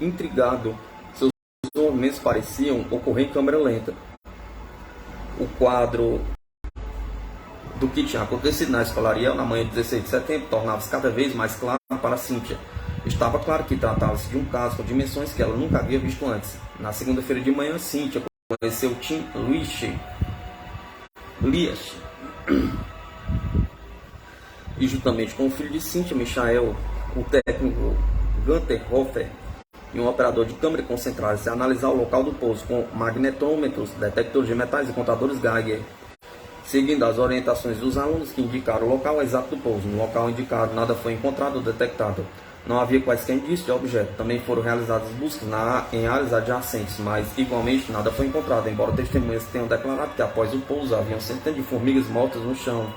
intrigados. Seus movimentos pareciam ocorrer em câmera lenta. O quadro do que tinha acontecido na escolaria na manhã de 16 de setembro tornava-se cada vez mais claro para Cynthia. Estava claro que tratava-se de um caso com dimensões que ela nunca havia visto antes. Na segunda-feira de manhã, Cynthia conheceu Tim Lias e juntamente com o filho de Cynthia, Michael, o técnico Gunther Hofer e um operador de câmera concentraram-se a analisar o local do pouso com magnetômetros, detectores de metais e contadores Geiger, seguindo as orientações dos alunos que indicaram o local exato do pouso. No local indicado, nada foi encontrado ou detectado. Não havia quaisquer indícios de objeto. Também foram realizadas buscas em áreas adjacentes, mas igualmente nada foi encontrado, embora testemunhas tenham declarado que após o pouso haviam centenas de formigas mortas no chão.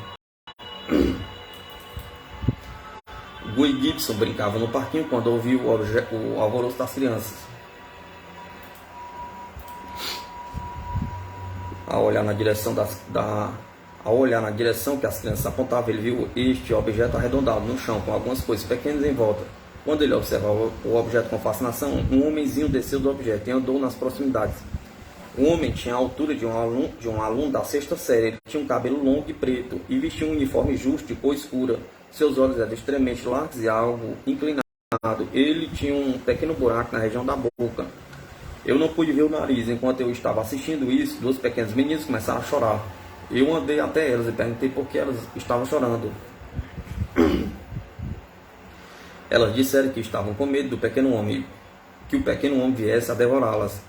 Guy Gibson brincava no parquinho quando ouviu o alvoroço das crianças. Ao olhar na direção que as crianças apontavam, ele viu este objeto arredondado no chão, com algumas coisas pequenas em volta. Quando ele observava o objeto com fascinação, um homenzinho desceu do objeto e andou nas proximidades. O homem tinha a altura de um aluno da 6ª série. Ele tinha um cabelo longo e preto e vestia um uniforme justo de cor escura. Seus olhos eram extremamente largos e algo inclinados. Ele tinha um pequeno buraco na região da boca. Eu não pude ver o nariz. Enquanto eu estava assistindo isso, 2 pequenas meninas começaram a chorar. Eu andei até elas e perguntei por que elas estavam chorando. Elas disseram que estavam com medo do pequeno homem, que o pequeno homem viesse a devorá-las.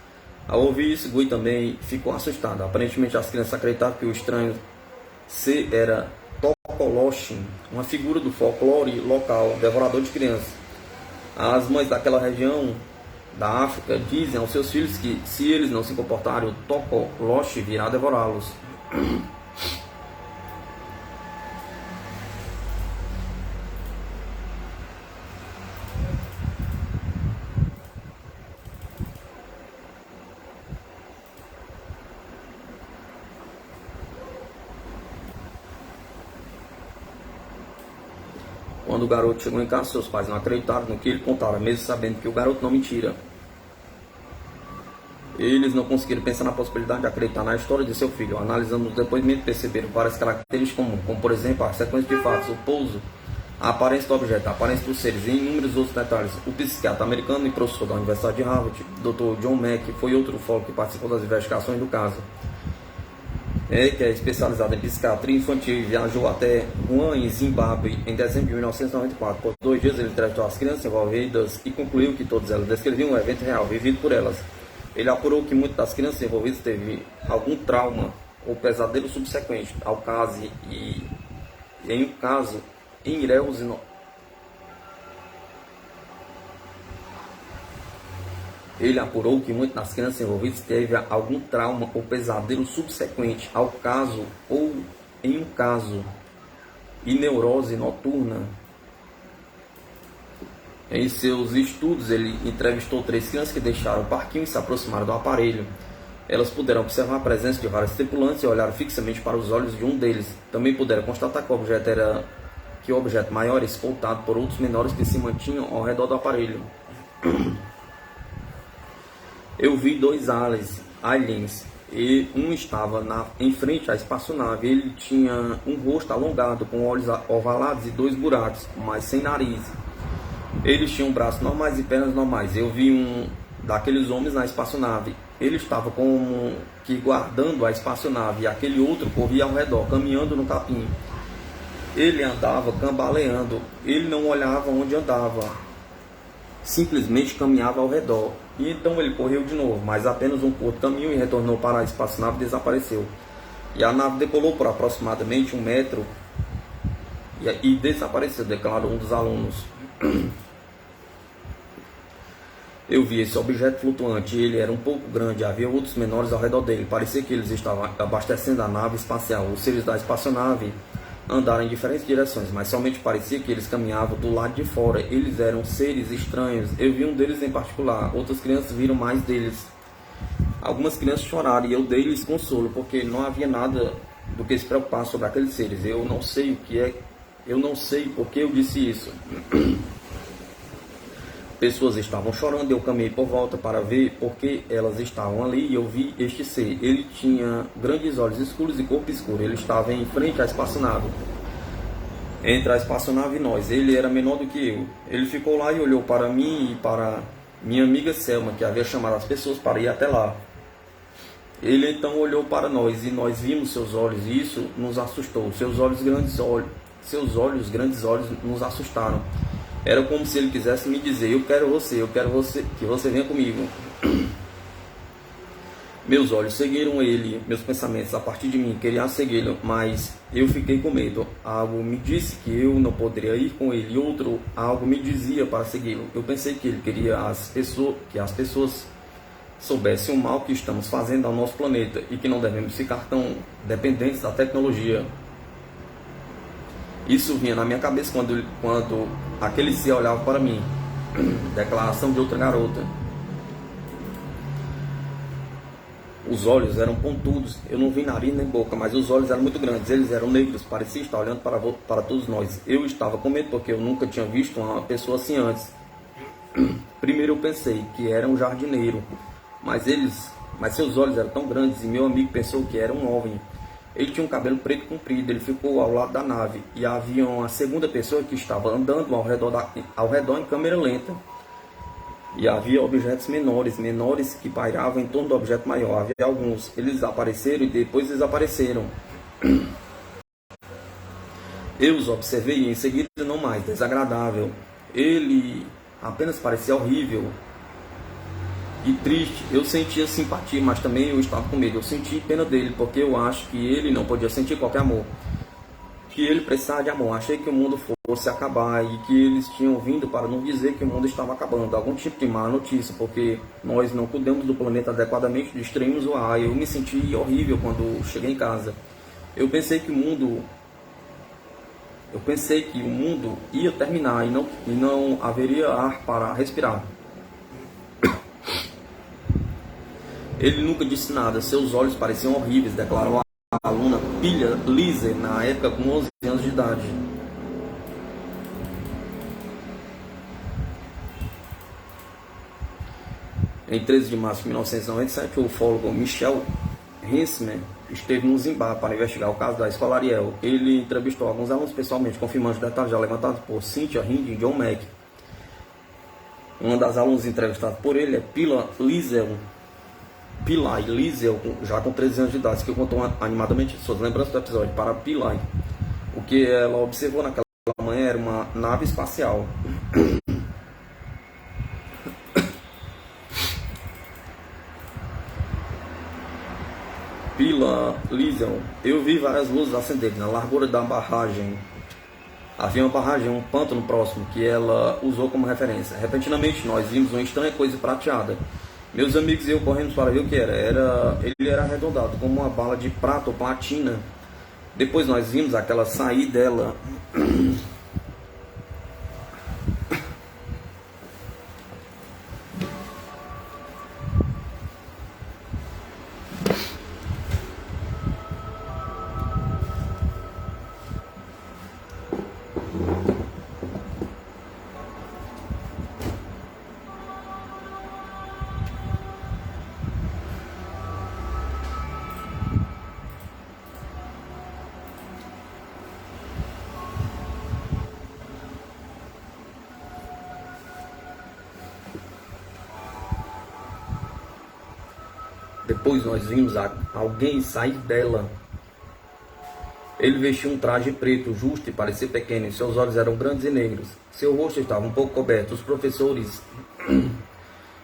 Ao ouvir isso, Gui também ficou assustado. Aparentemente, as crianças acreditavam que o estranho ser era Tokoloshin, uma figura do folclore local, devorador de crianças. As mães daquela região da África dizem aos seus filhos que, se eles não se comportarem, o Tokoloshi virá devorá-los. Quando o garoto chegou em casa, seus pais não acreditaram no que ele contava, mesmo sabendo que o garoto não mentira. Eles não conseguiram pensar na possibilidade de acreditar na história de seu filho. Analisando os depoimentos, perceberam várias características comuns, como por exemplo a sequência de fatos, o pouso, a aparência do objeto, a aparência dos seres e inúmeros outros detalhes. O psiquiatra americano e professor da Universidade de Harvard, Dr. John Mack, foi outro ufólogo que participou das investigações do caso. Que é especializado em psiquiatria infantil e viajou até Wuhan, em Zimbábue, em dezembro de 1994. Por 2 dias ele entrevistou as crianças envolvidas e concluiu que todas elas descreviam um evento real vivido por elas. Ele apurou que muitas das crianças envolvidas teve algum trauma ou pesadelo subsequente ao caso e em um caso, em Ilhéus e Ele apurou que muitas das crianças envolvidas teve algum trauma ou pesadelo subsequente ao caso ou em um caso e neurose noturna. Em seus estudos, ele entrevistou 3 crianças que deixaram o parquinho e se aproximaram do aparelho. Elas puderam observar a presença de vários tripulantes e olharam fixamente para os olhos de um deles. Também puderam constatar que o objeto maior era escoltado por outros menores que se mantinham ao redor do aparelho. Eu vi 2 aliens e um estava em frente à espaçonave. Ele tinha um rosto alongado, com olhos ovalados e 2 buracos, mas sem nariz. Eles tinham braços normais e pernas normais. Eu vi um daqueles homens na espaçonave. Ele estava como que guardando a espaçonave e aquele outro corria ao redor, caminhando no capim. Ele andava cambaleando. Ele não olhava onde andava, simplesmente caminhava ao redor. E então ele correu de novo, mas apenas um curto caminho e retornou para a espaçonave e desapareceu. E a nave decolou por aproximadamente 1 metro e desapareceu, declarou um dos alunos. Eu vi esse objeto flutuante, ele era um pouco grande, havia outros menores ao redor dele. Parecia que eles estavam abastecendo a nave espacial. Os seres da espaçonave andaram em diferentes direções, mas somente parecia que eles caminhavam do lado de fora. Eles eram seres estranhos. Eu vi um deles em particular, outras crianças viram mais deles. Algumas crianças choraram e eu dei-lhes consolo, porque não havia nada do que se preocupar sobre aqueles seres. Eu não sei porque eu disse isso. Pessoas estavam chorando, eu caminhei por volta para ver porque elas estavam ali e eu vi este ser. Ele tinha grandes olhos escuros e corpo escuro. Ele estava em frente à espaçonave. Entre a espaçonave e nós. Ele era menor do que eu. Ele ficou lá e olhou para mim e para minha amiga Selma, que havia chamado as pessoas para ir até lá. Ele então olhou para nós e nós vimos seus olhos e isso nos assustou. Seus grandes olhos nos assustaram. Era como se ele quisesse me dizer: eu quero você, que você venha comigo. Meus olhos seguiram ele, meus pensamentos a partir de mim queriam segui-lo, mas eu fiquei com medo. Algo me disse que eu não poderia ir com ele, algo me dizia para segui-lo. Eu pensei que ele queria que as pessoas soubessem o mal que estamos fazendo ao nosso planeta e que não devemos ficar tão dependentes da tecnologia. Isso vinha na minha cabeça quando aquele ser olhava para mim. Declaração de outra garota. Os olhos eram pontudos. Eu não vi nariz nem boca, mas os olhos eram muito grandes. Eles eram negros, parecia estar olhando para todos nós. Eu estava com medo porque eu nunca tinha visto uma pessoa assim antes. Primeiro eu pensei que era um jardineiro, mas seus olhos eram tão grandes e meu amigo pensou que era um OVNI. Ele tinha um cabelo preto comprido, ele ficou ao lado da nave e havia uma segunda pessoa que estava andando ao redor em câmera lenta. E havia objetos menores que pairavam em torno do objeto maior. Havia alguns, eles apareceram e depois desapareceram. Eu os observei e em seguida não mais, desagradável. Ele apenas parecia horrível e triste. Eu sentia simpatia, mas também eu estava com medo. Eu senti pena dele, porque eu acho que ele não podia sentir qualquer amor, que ele precisava de amor. Achei que o mundo fosse acabar e que eles tinham vindo para nos dizer que o mundo estava acabando, algum tipo de má notícia, porque nós não cuidamos do planeta adequadamente, destruímos o ar. Eu me senti horrível quando cheguei em casa. Eu pensei que o mundo ia terminar e não haveria ar para respirar. Ele nunca disse nada, seus olhos pareciam horríveis, declarou a aluna Pilha Lizer, na época com 11 anos de idade. Em 13 de março de 1997, o ufólogo Michel Hensman esteve no Zimbábue para investigar o caso da escola Ariel. Ele entrevistou alguns alunos pessoalmente, confirmando os detalhes já levantados por Cynthia Hind e John Mack. Uma das alunas entrevistadas por ele é Pillai Liesel, já com 13 anos de idade, que contou animadamente suas lembranças do episódio para Pillai. O que ela observou naquela manhã era uma nave espacial. Lísio, eu vi várias luzes acenderem na largura da barragem. Havia uma barragem, um pântano próximo, que ela usou como referência. Repentinamente, nós vimos uma estranha coisa prateada. Meus amigos e eu corremos para ver o que era. Ele era arredondado, como uma bala de prata ou platina. Depois nós vimos aquela sair dela. Depois nós vimos alguém sair dela. Ele vestia um traje preto, justo e parecia pequeno, e seus olhos eram grandes e negros. Seu rosto estava um pouco coberto. Os professores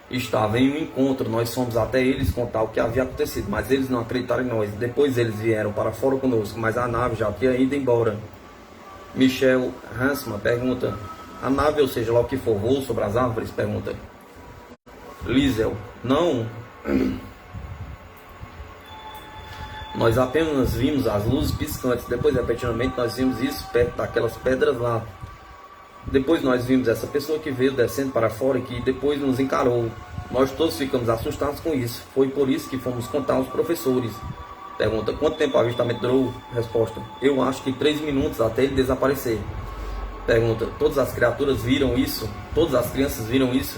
estavam em um encontro. Nós fomos até eles contar o que havia acontecido, mas eles não acreditaram em nós. Depois eles vieram para fora conosco, mas a nave já tinha ido embora. Michel Hansman pergunta: a nave, ou seja lá o que for, voou sobre as árvores? Pergunta Liesel: não. Nós apenas vimos as luzes piscantes. Depois, repentinamente, nós vimos isso perto daquelas pedras lá. Depois nós vimos essa pessoa que veio descendo para fora e que depois nos encarou. Nós todos ficamos assustados com isso. Foi por isso que fomos contar aos professores. Pergunta: quanto tempo o avistamento durou? Resposta: eu acho que 3 minutos até ele desaparecer. Pergunta: todas as criaturas viram isso? Todas as crianças viram isso?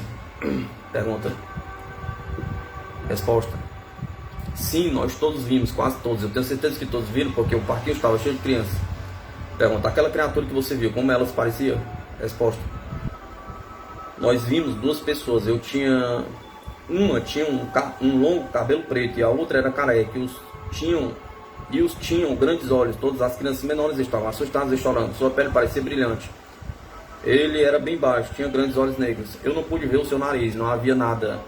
Pergunta. Resposta: sim, nós todos vimos, quase todos. Eu tenho certeza que todos viram, porque o parquinho estava cheio de crianças. Pergunta: aquela criatura que você viu, como elas pareciam? Resposta: nós vimos 2 pessoas. Uma tinha um longo cabelo preto e a outra era careca. E os tinham grandes olhos. Todas as crianças menores estavam assustadas e chorando. Sua pele parecia brilhante. Ele era bem baixo, tinha grandes olhos negros. Eu não pude ver o seu nariz, não havia nada.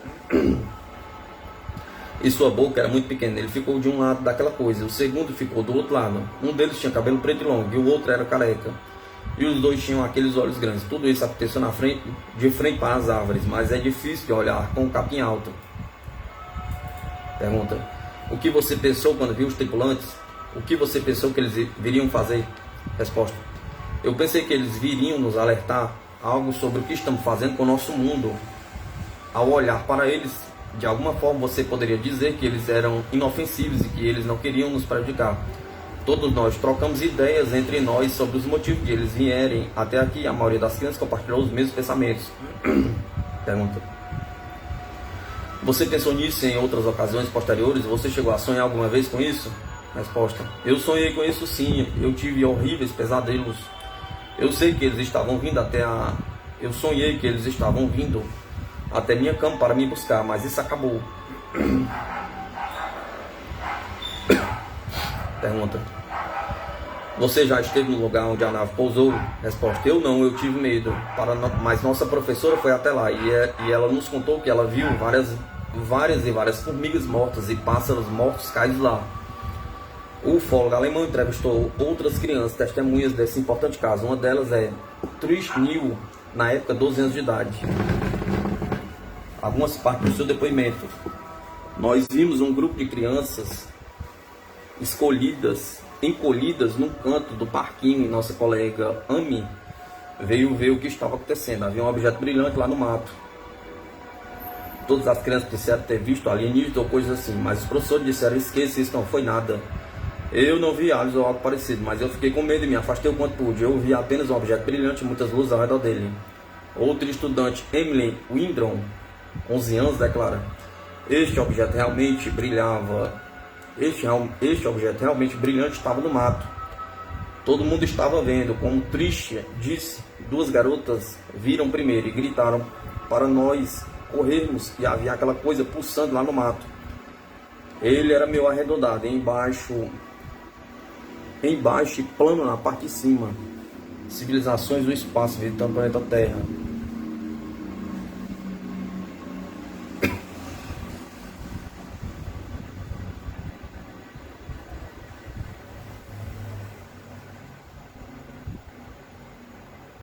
E sua boca era muito pequena. Ele ficou de um lado daquela coisa, o segundo ficou do outro lado. Um deles tinha cabelo preto e longo e o outro era careca. E os 2 tinham aqueles olhos grandes. Tudo isso aconteceu de frente para as árvores, mas é difícil de olhar com o capim alto. Pergunta: o que você pensou quando viu os tripulantes? O que você pensou que eles viriam fazer? Resposta: eu pensei que eles viriam nos alertar algo sobre o que estamos fazendo com o nosso mundo. Ao olhar para eles, de alguma forma você poderia dizer que eles eram inofensivos e que eles não queriam nos prejudicar. Todos nós trocamos ideias entre nós sobre os motivos de eles vierem até aqui. A maioria das crianças compartilhou os mesmos pensamentos. Pergunta: você pensou nisso em outras ocasiões posteriores? Você chegou a sonhar alguma vez com isso? Resposta: eu sonhei com isso sim. Eu tive horríveis pesadelos. Eu sei que eles estavam vindo Eu sonhei que eles estavam vindo até minha cama para me buscar, mas isso acabou. Pergunta: você já esteve no lugar onde a nave pousou? Resposta: eu não, eu tive medo. Mas nossa professora foi até lá e ela nos contou que ela viu várias formigas mortas e pássaros mortos caídos lá. O ufólogo alemão entrevistou outras crianças testemunhas desse importante caso. Uma delas é Trish New, na época 12 anos de idade. Algumas partes do seu depoimento: nós vimos um grupo de crianças encolhidas num canto do parquinho, e nossa colega Amy veio ver o que estava acontecendo. Havia um objeto brilhante lá no mato. Todas as crianças disseram ter visto alienígenas ou coisas assim, mas os professores disseram: esqueça, isso não foi nada. Eu não vi aliens ou algo parecido, mas eu fiquei com medo e me afastei o quanto pude. Eu vi apenas um objeto brilhante e muitas luzes ao redor dele. Outra estudante, Emily Windron, 11 anos, declara: este objeto realmente brilhava. Este objeto realmente brilhante estava no mato. Todo mundo estava vendo. Como Trish disse, 2 garotas viram primeiro e gritaram para nós corrermos, e havia aquela coisa pulsando lá no mato. Ele era meio arredondado, embaixo e plano na parte de cima. Civilizações do espaço visitando o planeta Terra.